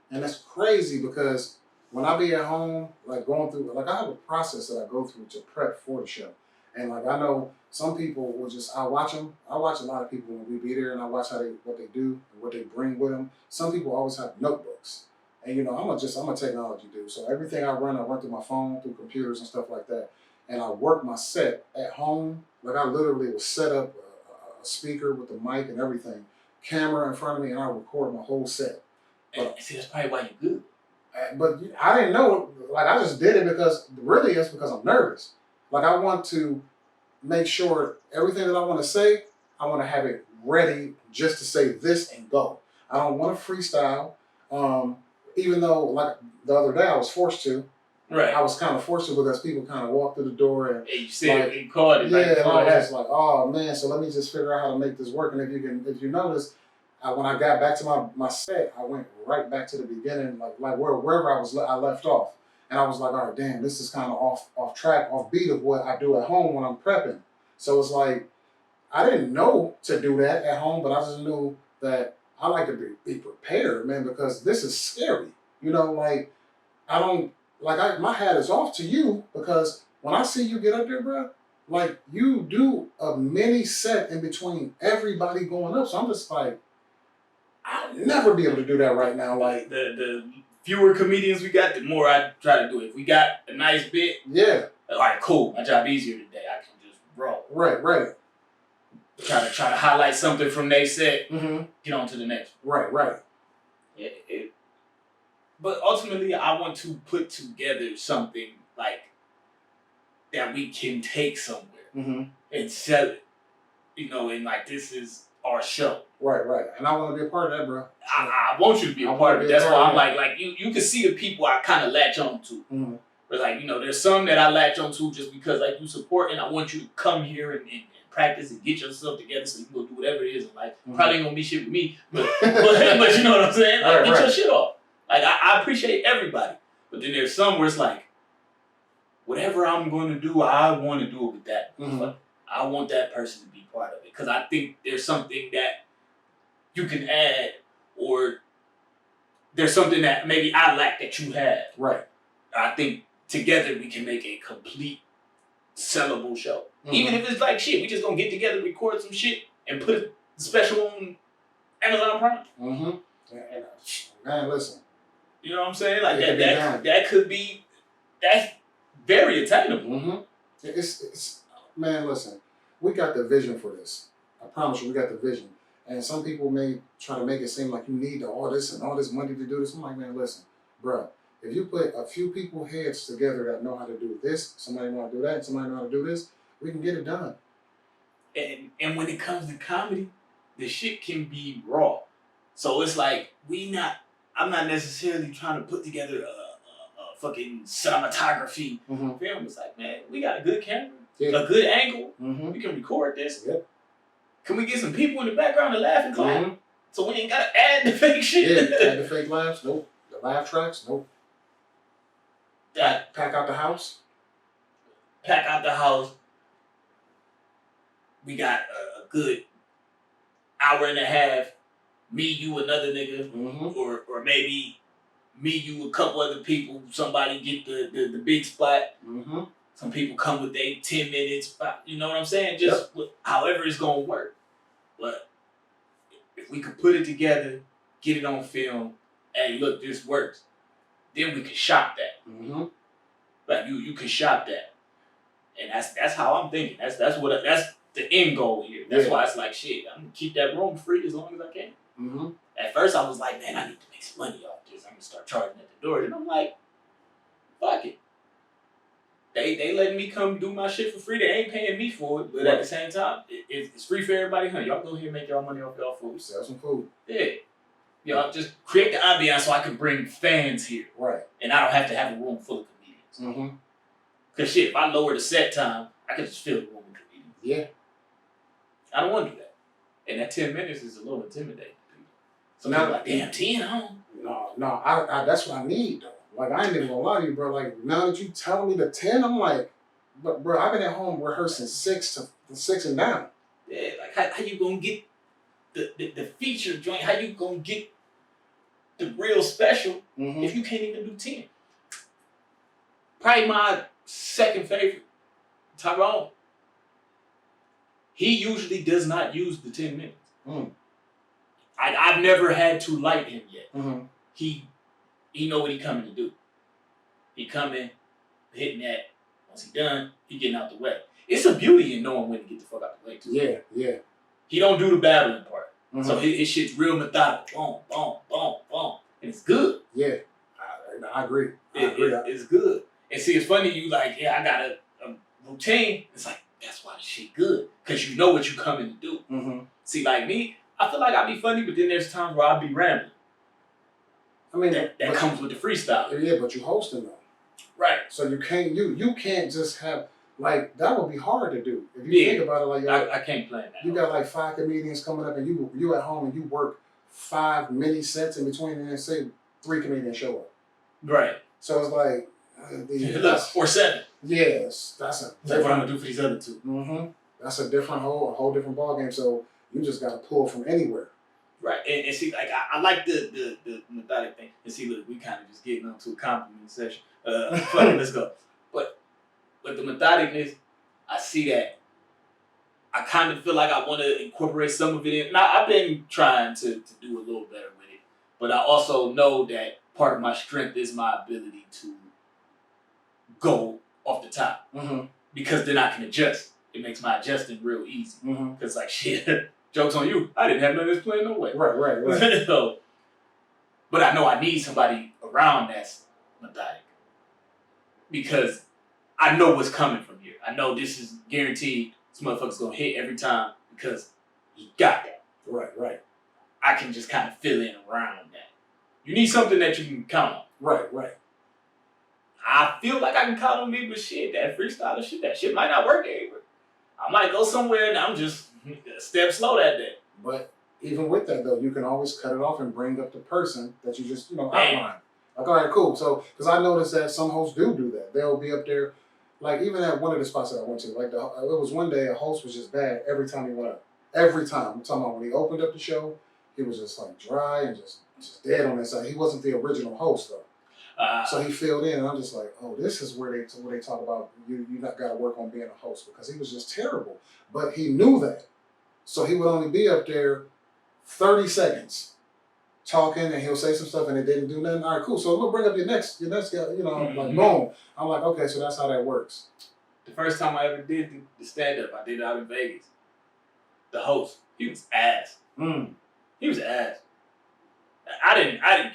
And that's crazy because when I be at home, like going through, like I have a process that I go through to prep for the show. And like I know some people will just, I watch a lot of people when we be there and I watch what they do and what they bring with them. Some people always have notebooks. And you know, I'm a technology dude. So everything I run through my phone, through computers and stuff like that. And I work my set at home. Like I literally will set up a speaker with the mic and everything, camera in front of me, and I record my whole set. But see, that's probably why you're good. But I didn't know, like I just did it because I'm nervous. Like I want to make sure everything that I want to say, I want to have it ready just to say this and go. I don't want to freestyle. Even though like the other day I was forced to. Right. I was kind of forced to because people kind of walked through the door and you said like, you called it. Yeah, and I was just like, oh man, so let me just figure out how to make this work. And if you notice, when I got back to my set, I went right back to the beginning, like wherever I left off. And I was like, all right, damn, this is kind of off track, off beat of what I do at home when I'm prepping. So it's like, I didn't know to do that at home, but I just knew that I like to be prepared, man, because this is scary. You know, like, my hat is off to you because when I see you get up there, bro, like you do a mini set in between everybody going up. So I'm just like, I'll never be able to do that right now. Like the fewer comedians we got, the more I try to do it. If we got a nice bit, yeah, all right, cool. My job easier today. I can just roll. Right. Try to highlight something from their set. Get on to the next one. Right. Yeah. But ultimately, I want to put together something like that we can take somewhere and sell it. You know, and like this is our show. Right. And I want to be a part of that, bro. I want you to be a part of it. That's why I'm like you can see the people I kind of latch on to. But like, you know, there's some that I latch on to just because like you support and I want you to come here and practice and get yourself together so you can go do whatever it is in life. Probably ain't gonna be shit with me, but you know what I'm saying? Like, get your shit off. Like, I appreciate everybody. But then there's some where it's like, whatever I'm going to do, I want to do it with that. I want that person to be part of it. Because I think there's something that you can add or there's something that maybe I lack that you have. Right. I think together we can make a complete sellable show. Even if it's like shit, we just going to get together, record some shit, and put a special on Amazon Prime. Man, listen. You know what I'm saying? Like that could be, that's very attainable. It's man, listen, we got the vision for this. I promise you, we got the vision. And some people may try to make it seem like you need all this money to do this. I'm like, man, listen, bruh, if you put a few people heads together that know how to do this, somebody know how to do that, and somebody know how to do this, we can get it done. And when it comes to comedy, the shit can be raw. So it's like, I'm not necessarily trying to put together a fucking cinematography film. It's like, man, we got a good camera, a good angle. We can record this. Yep. Can we get some people in the background to laugh and clap? So we ain't got to add the fake shit. Yeah, add the fake laughs. Nope. The laugh tracks. Nope. Pack out the house. We got a good hour and a half. Me, you, another nigga, or maybe me, you, a couple other people. Somebody get the big spot. Some people come with their 10 minutes. You know what I'm saying? Just however it's gonna work. But if we could put it together, get it on film, hey, look, this works. Then we can shop that. Like you can shop that, and that's how I'm thinking. That's the end goal here. That's Yeah. why it's like, shit, I'm gonna keep that room free as long as I can. Mm-hmm. At first, I was like, man, I need to make some money off this. I'm gonna start charging at the door. And I'm like, fuck it. They letting me come do my shit for free. They ain't paying me for it, but at the same time, it's free for everybody. Huh? Y'all go ahead and make y'all money off y'all food. Sell some food. Yeah. Y'all just create the ambiance so I can bring fans here. Right. And I don't have to have a room full of comedians. Mm-hmm. Because shit, if I lower the set time, I can just fill the room with comedians. Yeah. I don't want to do that. And that 10 minutes is a little intimidating. So Now- now, like, damn, 10, I don't. No, I that's what I need though. Like I ain't even gonna lie to you, bro. Like now that you telling me the 10, I'm like, but bro, I've been at home rehearsing 6 and down. Yeah, like how you gonna get the feature joint? How you gonna get the real special Mm-hmm. if you can't even do 10? Probably my second favorite, Tyrone. He usually does not use the 10 minutes. Mm. I've never had to light him yet. Mm-hmm. He know what he coming to do. He coming, hitting that. Once he done, he getting out the way. It's a beauty in knowing when to get the fuck out the way too. Yeah. He don't do the battling part. Mm-hmm. So his shit's real methodical. Boom, boom, boom, boom. And it's good. Yeah. I agree. I agree. It's good. And see, it's funny, you like, yeah, I got a routine. It's like, that's why the shit good. Because you know what you coming to do. Mm-hmm. See, like me, I feel like I be funny, but then there's times where I be rambling. I mean, That comes with the freestyle. Yeah, but you hosting though. Right. So you can't just have like that would be hard to do if you think about it. Like I can't plan that. you got like 5 comedians coming up, and you at home and you work 5 mini sets in between, and then say 3 comedians show up. Right. So it's like Look, or 7. yes, that's a That's what I'm gonna do for these other 2. Mm-hmm. That's a whole different ball game. So you just got to pull from anywhere. Right. And see, like I like the methodic thing. And see, look, we kind of just getting onto a compliment session. Fuck it, let's go. But the methodicness, I see that. I kind of feel like I want to incorporate some of it in. Now, I've been trying to do a little better with it, but I also know that part of my strength is my ability to go off the top, Mm-hmm. because then I can adjust. It makes my adjusting real easy. Mm-hmm. Because like shit, joke's on you. I didn't have none of this planned no way. Right. So, but I know I need somebody around that's methodic, because I know what's coming from here. I know this is guaranteed. This motherfucker's gonna hit every time because he got that. Right. I can just kind of fill in around that. You need something that you can count on. Right. I feel like I can count on me, but shit, that freestyle shit, that shit might not work everywhere. I might go somewhere and I'm just a step slow that day. But even with that though, you can always cut it off and bring up the person that you just Man. outline. Like, all right, cool. So, because I noticed that some hosts do that. They'll be up there, like even at one of the spots that I went to. Like it was one day a host was just bad every time he went up. Every time. I'm talking about when he opened up the show, he was just like dry and just dead on that side. He wasn't the original host though. So he filled in, and I'm just like, oh, this is where they talk about you not got to work on being a host, because he was just terrible. But he knew that, so he would only be up there 30 seconds talking, and he'll say some stuff, and it didn't do nothing. All right, cool. So we'll bring up your next guy. Like boom. I'm like, okay, so that's how that works. The first time I ever did the stand up, I did it out in Vegas. The host, he was ass. He was ass. I didn't care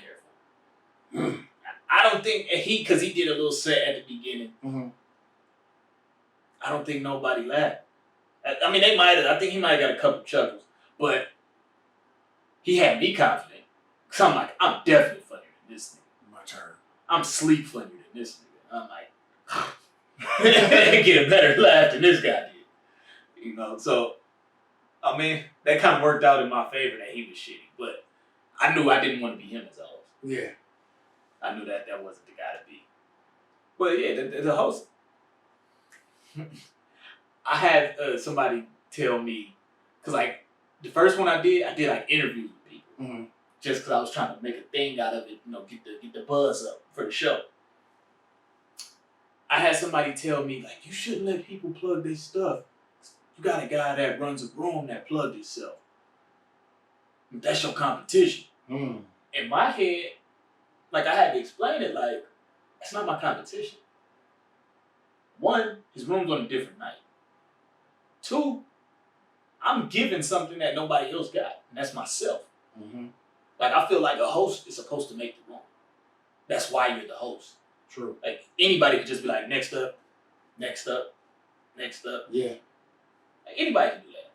for him. I don't think because he did a little set at the beginning. Mm-hmm. I don't think nobody laughed. I mean, they might have. I think he might have got a couple chuckles, but he had me confident. Cause I'm like, I'm definitely funnier than this nigga. My turn. I'm sleep funnier than this nigga. I'm like, get a better laugh than this guy did. You know, so I mean, that kind of worked out in my favor that he was shitty, but I knew I didn't want to be him as a host. Yeah. I knew that wasn't the guy to be. But yeah, the host. I had somebody tell me, because like the first one I did like interviews with people. Mm-hmm. Just because I was trying to make a thing out of it, get the buzz up for the show. I had somebody tell me, like, you shouldn't let people plug their stuff. You got a guy that runs a room that plugged himself. That's your competition. Mm. In my head, like, I had to explain it, like, that's not my competition. 1, his room's on a different night. 2, I'm giving something that nobody else got, and that's myself. Mm-hmm. Like, I feel like a host is supposed to make the room. That's why you're the host. True. Like, anybody could just be like, next up, next up, next up. Yeah. Like, anybody can do that.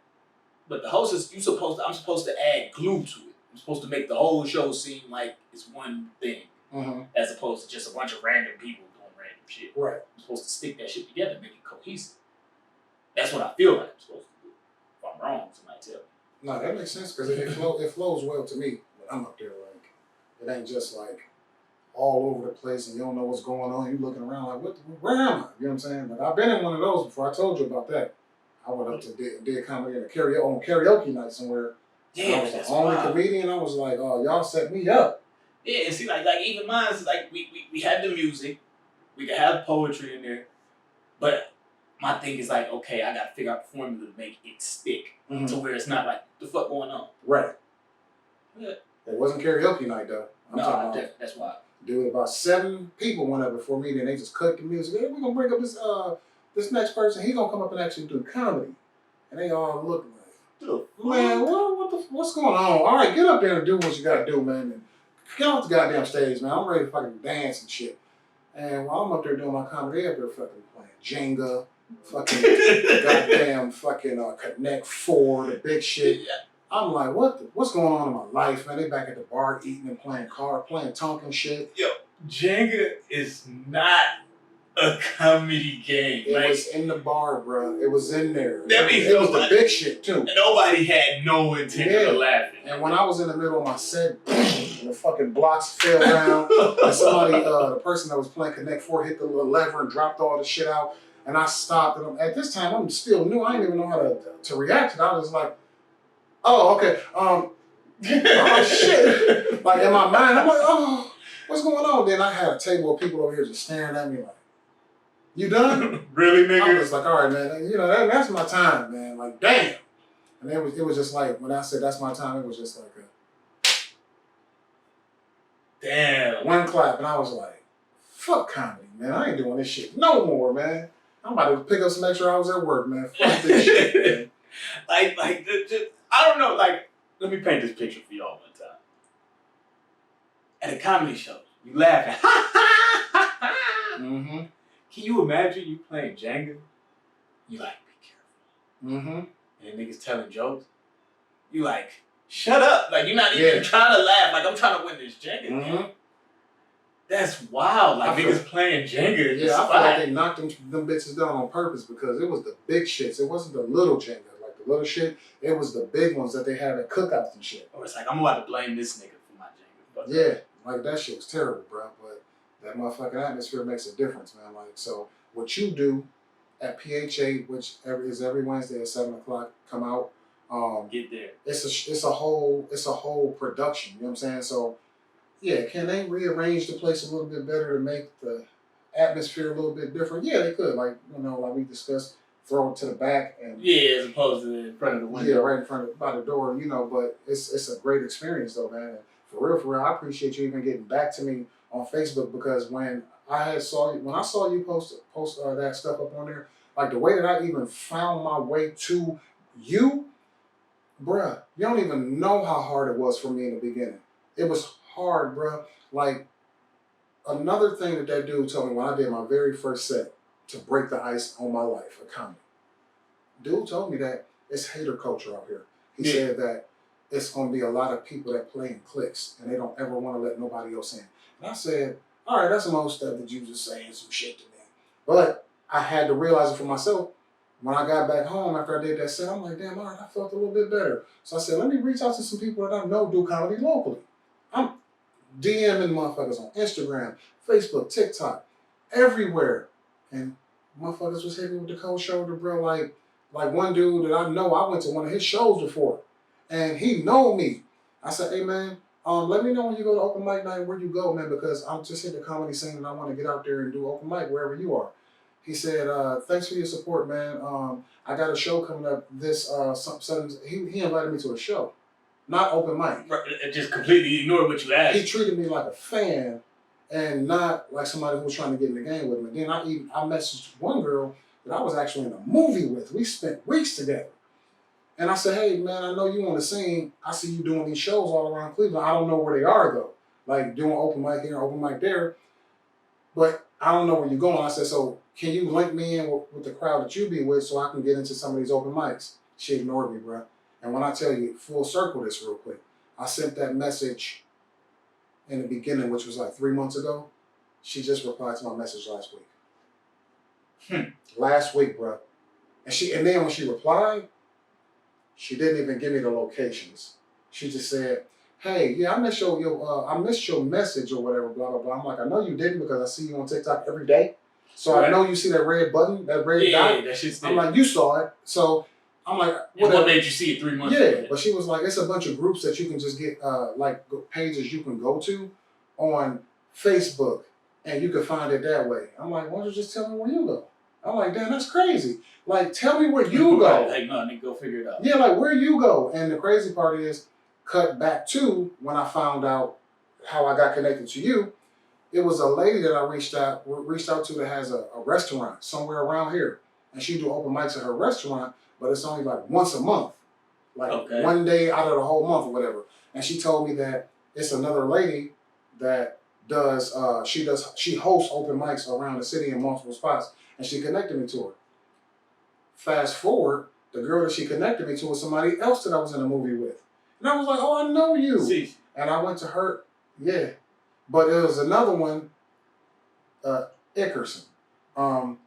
But the host is, I'm supposed to add glue to it. I'm supposed to make the whole show seem like it's one thing, as opposed to just a bunch of random people doing random shit. Right. I'm supposed to stick that shit together and make it cohesive. That's what I feel like I'm supposed to do. If I'm wrong, somebody tell me. No, that makes sense because it flows well to me when I'm up there. Like, it ain't just like all over the place and you don't know what's going on. You looking around like, where am I? You know what I'm saying? But I've been in one of those before. I told you about that. I went up to did comedy at on karaoke night somewhere. Yeah, I was the only comedian. I was like, oh, y'all set me up. Yeah, and see, like even mine's like we had the music, we could have poetry in there, but my thing is like, okay, I gotta figure out the formula to make it stick to where it's not like the fuck going on. Right. Yeah. It wasn't karaoke night though. That's why. Dude, about 7 people went up before me, then they just cut the music. Hey, we're gonna bring up this next person. He gonna come up and actually do comedy, and they all look like, man, what's going on? All right, get up there and do what you gotta do, man. And get off the goddamn stage, man. I'm ready to fucking dance and shit. And while I'm up there doing my comedy, they're fucking playing Jenga, fucking goddamn fucking Connect 4, the big shit. Yeah. I'm like, what's going on in my life, man? They back at the bar eating and playing Tonkin shit. Yo, Jenga is not a comedy game. It was in the bar, bro. It was in there. That means it was the big shit too. And nobody had no intention of laughing. And when I was in the middle of my set, and the fucking blocks fell down, and somebody, the person that was playing Connect 4 hit the little lever and dropped all the shit out, and I stopped. And at this time, I'm still new. I didn't even know how to react. And I was like, oh, okay. Oh, shit. Like, in my mind, I'm like, oh, what's going on? Then I had a table of people over here just staring at me like, you done? Really, nigga? I was like, all right, man. You know, that's my time, man. Like, damn. And it was just like, when I said that's my time, it was just like damn. one clap. And I was like, fuck comedy, man. I ain't doing this shit no more, man. I'm about to pick up some extra hours at work, man. Fuck this shit, man. I don't know, like, let me paint this picture for y'all one time. At a comedy show, you laughing. Mm-hmm. Can you imagine you playing Jenga? You like, be careful. Mm-hmm. And niggas telling jokes. You like, shut up. Like, you're not even trying to laugh. Like, I'm trying to win this Jenga. Mm-hmm. That's wild. Like, niggas playing Jenga. Yeah, I feel like they knocked them bitches down on purpose because it was the big shits. It wasn't the little Jenga. Like, the little shit, it was the big ones that they had at cookouts and shit. Or it's like, I'm about to blame this nigga for my Jenga. But yeah, like, that shit was terrible, bro. But that motherfucking atmosphere makes a difference, man. Like, so what you do at PHA, which is every Wednesday at 7 o'clock, come out. Get there. It's a whole production. You know what I'm saying? So, yeah, can they rearrange the place a little bit better to make the atmosphere a little bit different? Yeah, they could. Like, you know, like we discussed, throw it to the back and as opposed to in front of the window. Yeah, right in front of by the door. You know, but it's a great experience though, man. And for real, I appreciate you even getting back to me on Facebook because when I saw you post that stuff up on there, like the way that I even found my way to you, bruh, you don't even know how hard it was for me in the beginning. It was hard, bruh. Like, another thing that dude told me when I did my very first set to break the ice on my life, a comedy. Dude told me that it's hater culture out here. He said that it's going to be a lot of people that play in cliques and they don't ever want to let nobody else in. And I said, all right, that's the most stuff that you just saying some shit to me. But I had to realize it for myself. When I got back home after I did that set, I'm like, damn, all right, I felt a little bit better. So I said, let me reach out to some people that I know do comedy locally. I'm DMing motherfuckers on Instagram, Facebook, TikTok, everywhere. And motherfuckers was hitting me with the cold shoulder, bro. Like one dude that I know, I went to one of his shows before. And he know me. I said, hey, man, let me know when you go to open mic night where you go, man, because I'm just in the comedy scene and I want to get out there and do open mic wherever you are. He said, thanks for your support, man. I got a show coming up this he invited me to a show, not open mic. Right, just completely ignored what you asked. He treated me like a fan and not like somebody who was trying to get in the game with me. Then I messaged one girl that I was actually in a movie with. We spent weeks together. And I said, hey, man, I know you on the scene. I see you doing these shows all around Cleveland. I don't know where they are, though. Like, doing open mic here, open mic there. But I don't know where you're going. I said, so can you link me in with the crowd that you be with so I can get into some of these open mics? She ignored me, bro. And when I tell you, full circle this real quick, I sent that message in the beginning, which was like 3 months ago. She just replied to my message last week. Last week, bro. And then when she replied, she didn't even give me the locations. She just said, hey, yeah, I missed your message or whatever, blah, blah, blah. I'm like, I know you didn't because I see you on TikTok every day. So right. I know you see that red button, that red dot. Yeah, that shit's I'm like, you saw it. So I'm like, what made you see it 3 months ago? Yeah, but she was like, it's a bunch of groups that you can just get, pages you can go to on Facebook, and you can find it that way. I'm like, why don't you just tell me where you go? I'm like, damn, that's crazy. Like, tell me where you go. Like, no, nigga, go figure it out. Yeah, like, where you go. And the crazy part is, cut back to when I found out how I got connected to you. It was a lady that I reached out to that has a restaurant somewhere around here. And she do open mics at her restaurant, but it's only like once a month. Like one day out of the whole month or whatever. And she told me that it's another lady that does, she hosts open mics around the city in multiple spots. And she connected me to her. Fast forward, the girl that she connected me to was somebody else that I was in a movie with. And I was like, oh, I know you. See. And I went to her, yeah. But there was another one, Ickerson. I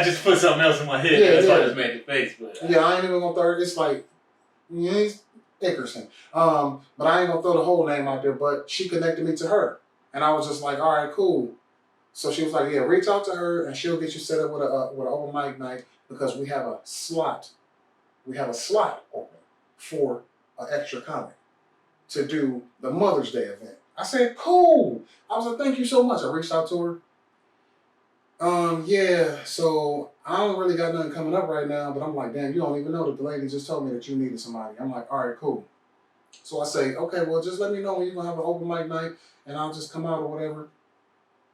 just put something else in my head. That's why I just made the face. But yeah, I ain't even gonna throw it. It's like, he's Ickerson. But I ain't gonna throw the whole name out there. But she connected me to her. And I was just like, all right, cool. So she was like, yeah, reach out to her and she'll get you set up with an open mic night because we have a slot. We have a slot open for an extra comic to do the Mother's Day event. I said, cool. I was like, thank you so much. I reached out to her. Yeah, so I don't really got nothing coming up right now, but I'm like, damn, you don't even know that the lady just told me that you needed somebody. I'm like, all right, cool. So I say, okay, well, just let me know when you're going to have an open mic night and I'll just come out or whatever.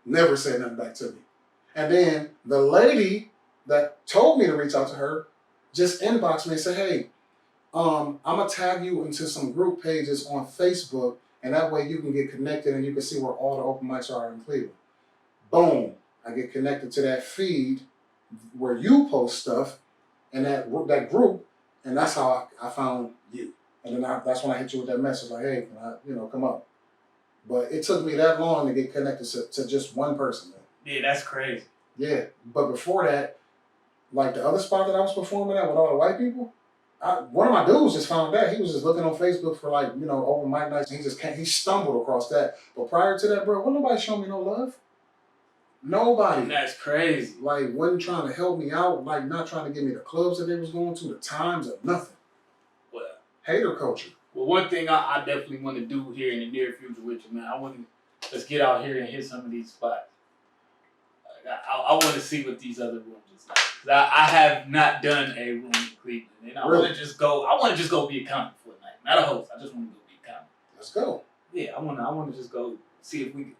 Never said nothing back to me. And then the lady that told me to reach out to her just inboxed me and said, hey, I'm going to tag you into some group pages on Facebook, and that way you can get connected and you can see where all the open mics are in Cleveland. Boom. I get connected to that feed where you post stuff and that group, and that's how I found you. And then that's when I hit you with that message like, hey, can I, come up. But it took me that long to get connected to just one person, man. Yeah, that's crazy. Yeah, but before that, like the other spot that I was performing at with all the white people, one of my dudes just found that. He was just looking on Facebook for open mic nights. And he stumbled across that. But prior to that, bro, wasn't nobody showing me no love. Nobody. And that's crazy. Like, wasn't trying to help me out. Like, not trying to give me the clubs that they was going to, the times, or nothing. Well, hater culture. Well, one thing I definitely want to do here in the near future with you, man, I want to just get out here and hit some of these spots. I want to see what these other rooms is like. 'Cause I have not done a room in Cleveland, and I want to just go. I want to just go be a comic for a night, not a host. I just want to go be a comic. Let's go. Yeah, I want to just go see if we can.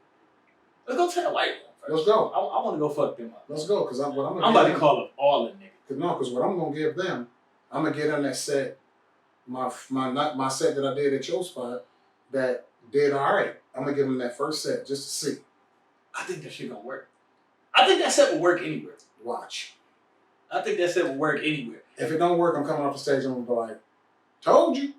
Let's go to the white room first. Let's go. I want to go fuck them up. Let's go, because I'm about to call up all the niggas. Because what I'm gonna give them, I'm gonna get on that set. My set that I did at your spot that did all right. I'm gonna give them that first set just to see. I think that shit gonna work. I think that set will work anywhere. Watch. I think that set will work anywhere. If it don't work, I'm coming off the stage and I'm gonna be like, told you.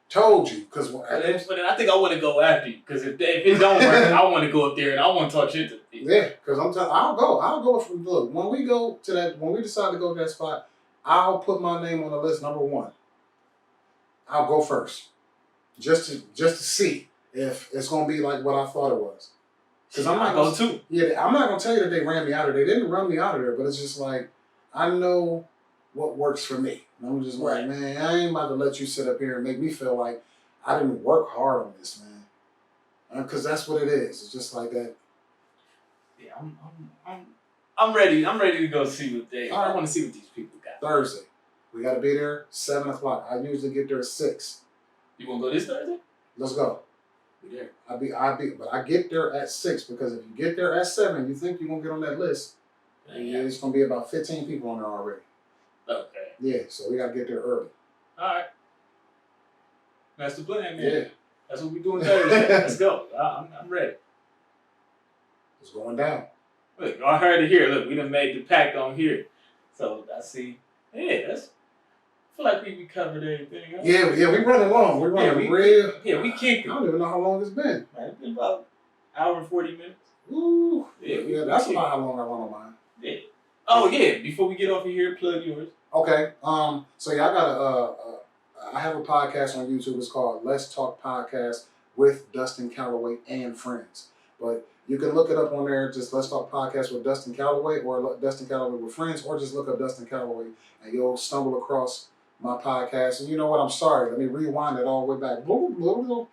Told you. But then I think I want to go after you. Because if it don't work, I want to go up there and I want to talk shit to the people. Yeah, because I'll go. Look, when we decide to go to that spot, I'll put my name on the list number one. I'll go first. Just to see if it's gonna be like what I thought it was. Because I'm not going to. Yeah, I'm not gonna tell you that they ran me out of there. They didn't run me out of there, but it's just like I know what works for me. And I'm just like, man, I ain't about to let you sit up here and make me feel like I didn't work hard on this, man. Because that's what it is. It's just like that. Yeah, I'm ready. I'm ready to go see what they. I want to see what these people got. Thursday, we got to be there 7:00. I usually get there at 6. You want to go this Thursday? Let's go. Be there. But I get there at 6 because if you get there at 7, you think you're gonna get on that list. Yeah, it's gonna be about 15 people on there already. Okay. Yeah, so we gotta get there early. All right. That's the plan, man. Yeah, That's what we doing Thursday. Let's go. I'm ready. it's going down. Look, y'all heard it here. Look, we done made the pact on here. So I see. Yeah, I feel like we covered everything. Huh? Yeah, we running long. We're running real. Yeah, we kicked I it. don't even know how long it's been. Man, it's been about an hour and 40 minutes. Ooh, Yeah, that's about how long I run on mine. Yeah. Oh yeah. Before we get off of here, plug yours. Okay. So yeah, I have a podcast on YouTube. It's called Let's Talk Podcast with Dustin Calloway and Friends. But you can look it up on there. Just Let's Talk Podcast with Dustin Calloway, or Dustin Calloway with Friends, or just look up Dustin Calloway and you'll stumble across my podcast. And you know what? I'm sorry. Let me rewind it all the way back.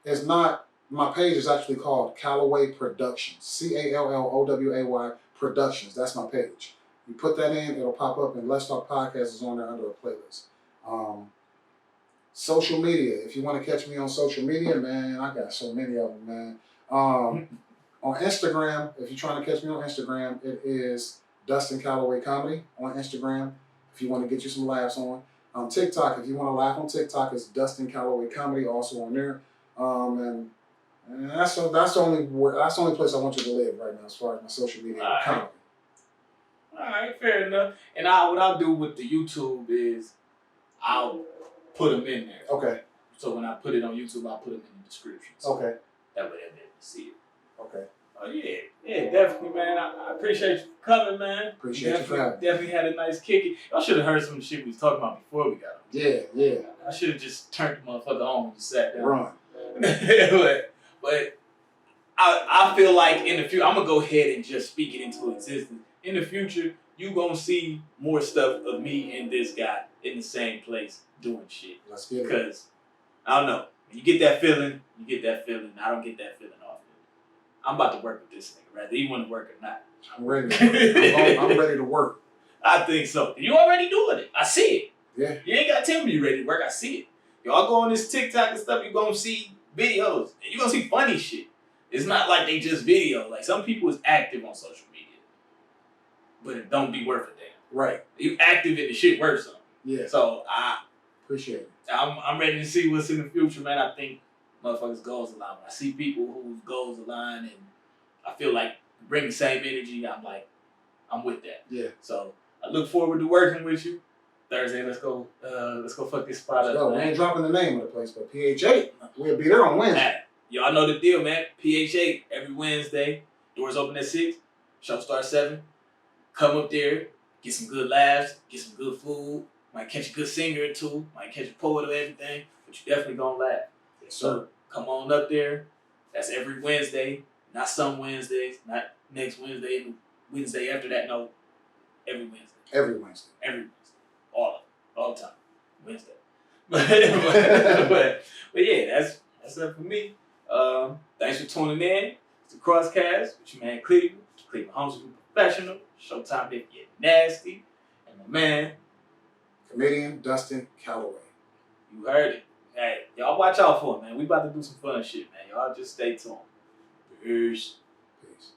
It's not. My page is actually called Calloway Productions. CALLOWAY Productions. That's my page. You put that in, it'll pop up, and Let's Talk Podcast is on there under a playlist. Social media. If you want to catch me on social media, man, I got so many of them, man. On Instagram, if you're trying to catch me on Instagram, it is Dustin Calloway Comedy on Instagram. If you want to get you some laughs on. TikTok, if you want to laugh on TikTok, it's Dustin Calloway Comedy, also on there. And that's the only place I want you to live right now as far as my social media comedy. All right, fair enough. And what I'll do with the YouTube is I'll put them in there. Okay. So when I put it on YouTube, I'll put them in the description. So okay. That way they'll be able to see it. Okay. Oh yeah, definitely, man. I appreciate you for coming, man. Appreciate you for having me. Definitely had a nice kick. Y'all should have heard some of the shit we was talking about before we got on. Yeah. I should have just turned the motherfucker on when you sat down. Run. but I feel like in the future, I'm gonna go ahead and just speak it into existence. In the future, you gonna see more stuff of me and this guy in the same place doing shit. Let's get it. Because I don't know, when you get that feeling, I don't get that feeling often. I'm about to work with this nigga, whether you want to work or not. I'm ready. I'm ready to work. I think so. You already doing it. I see it. Yeah. You ain't gotta tell me you ready to work. I see it. Y'all go on this TikTok and stuff, you're gonna see videos. And you're gonna see funny shit. It's not like they just video. Like, some people is active on social media, but it don't be worth a damn. Right. You active in the shit worth something. Yeah. So I appreciate it. I'm ready to see what's in the future, man. I think motherfuckers' goals align. When I see people whose goals align and I feel like bring the same energy, I'm with that. Yeah. So I look forward to working with you. Thursday, let's go fuck this spot up. We ain't dropping the name of the place, but PH8. We'll be there on Wednesday. Man, y'all know the deal, man. PH8 every Wednesday. Doors open at 6. Show starts 7. Come up there, get some good laughs, get some good food. Might catch a good singer or two. Might catch a poet or everything. But you definitely gonna laugh. Yes, So sir. come on up there. That's every Wednesday. Not some Wednesdays. Not next Wednesday and the Wednesday after that. No. Every Wednesday. Every Wednesday. Every Wednesday. All the time. Wednesday. but yeah, that's it for me. Thanks for tuning in. It's the Crosscast with your man Cleveland. Cleveland Homeschool Professional. Showtime if you're nasty. And my man, Comedian Dustin Calloway. you heard it. Hey, y'all watch out for it, man. We about to do some fun shit, man. Y'all just stay tuned. Peace. Peace.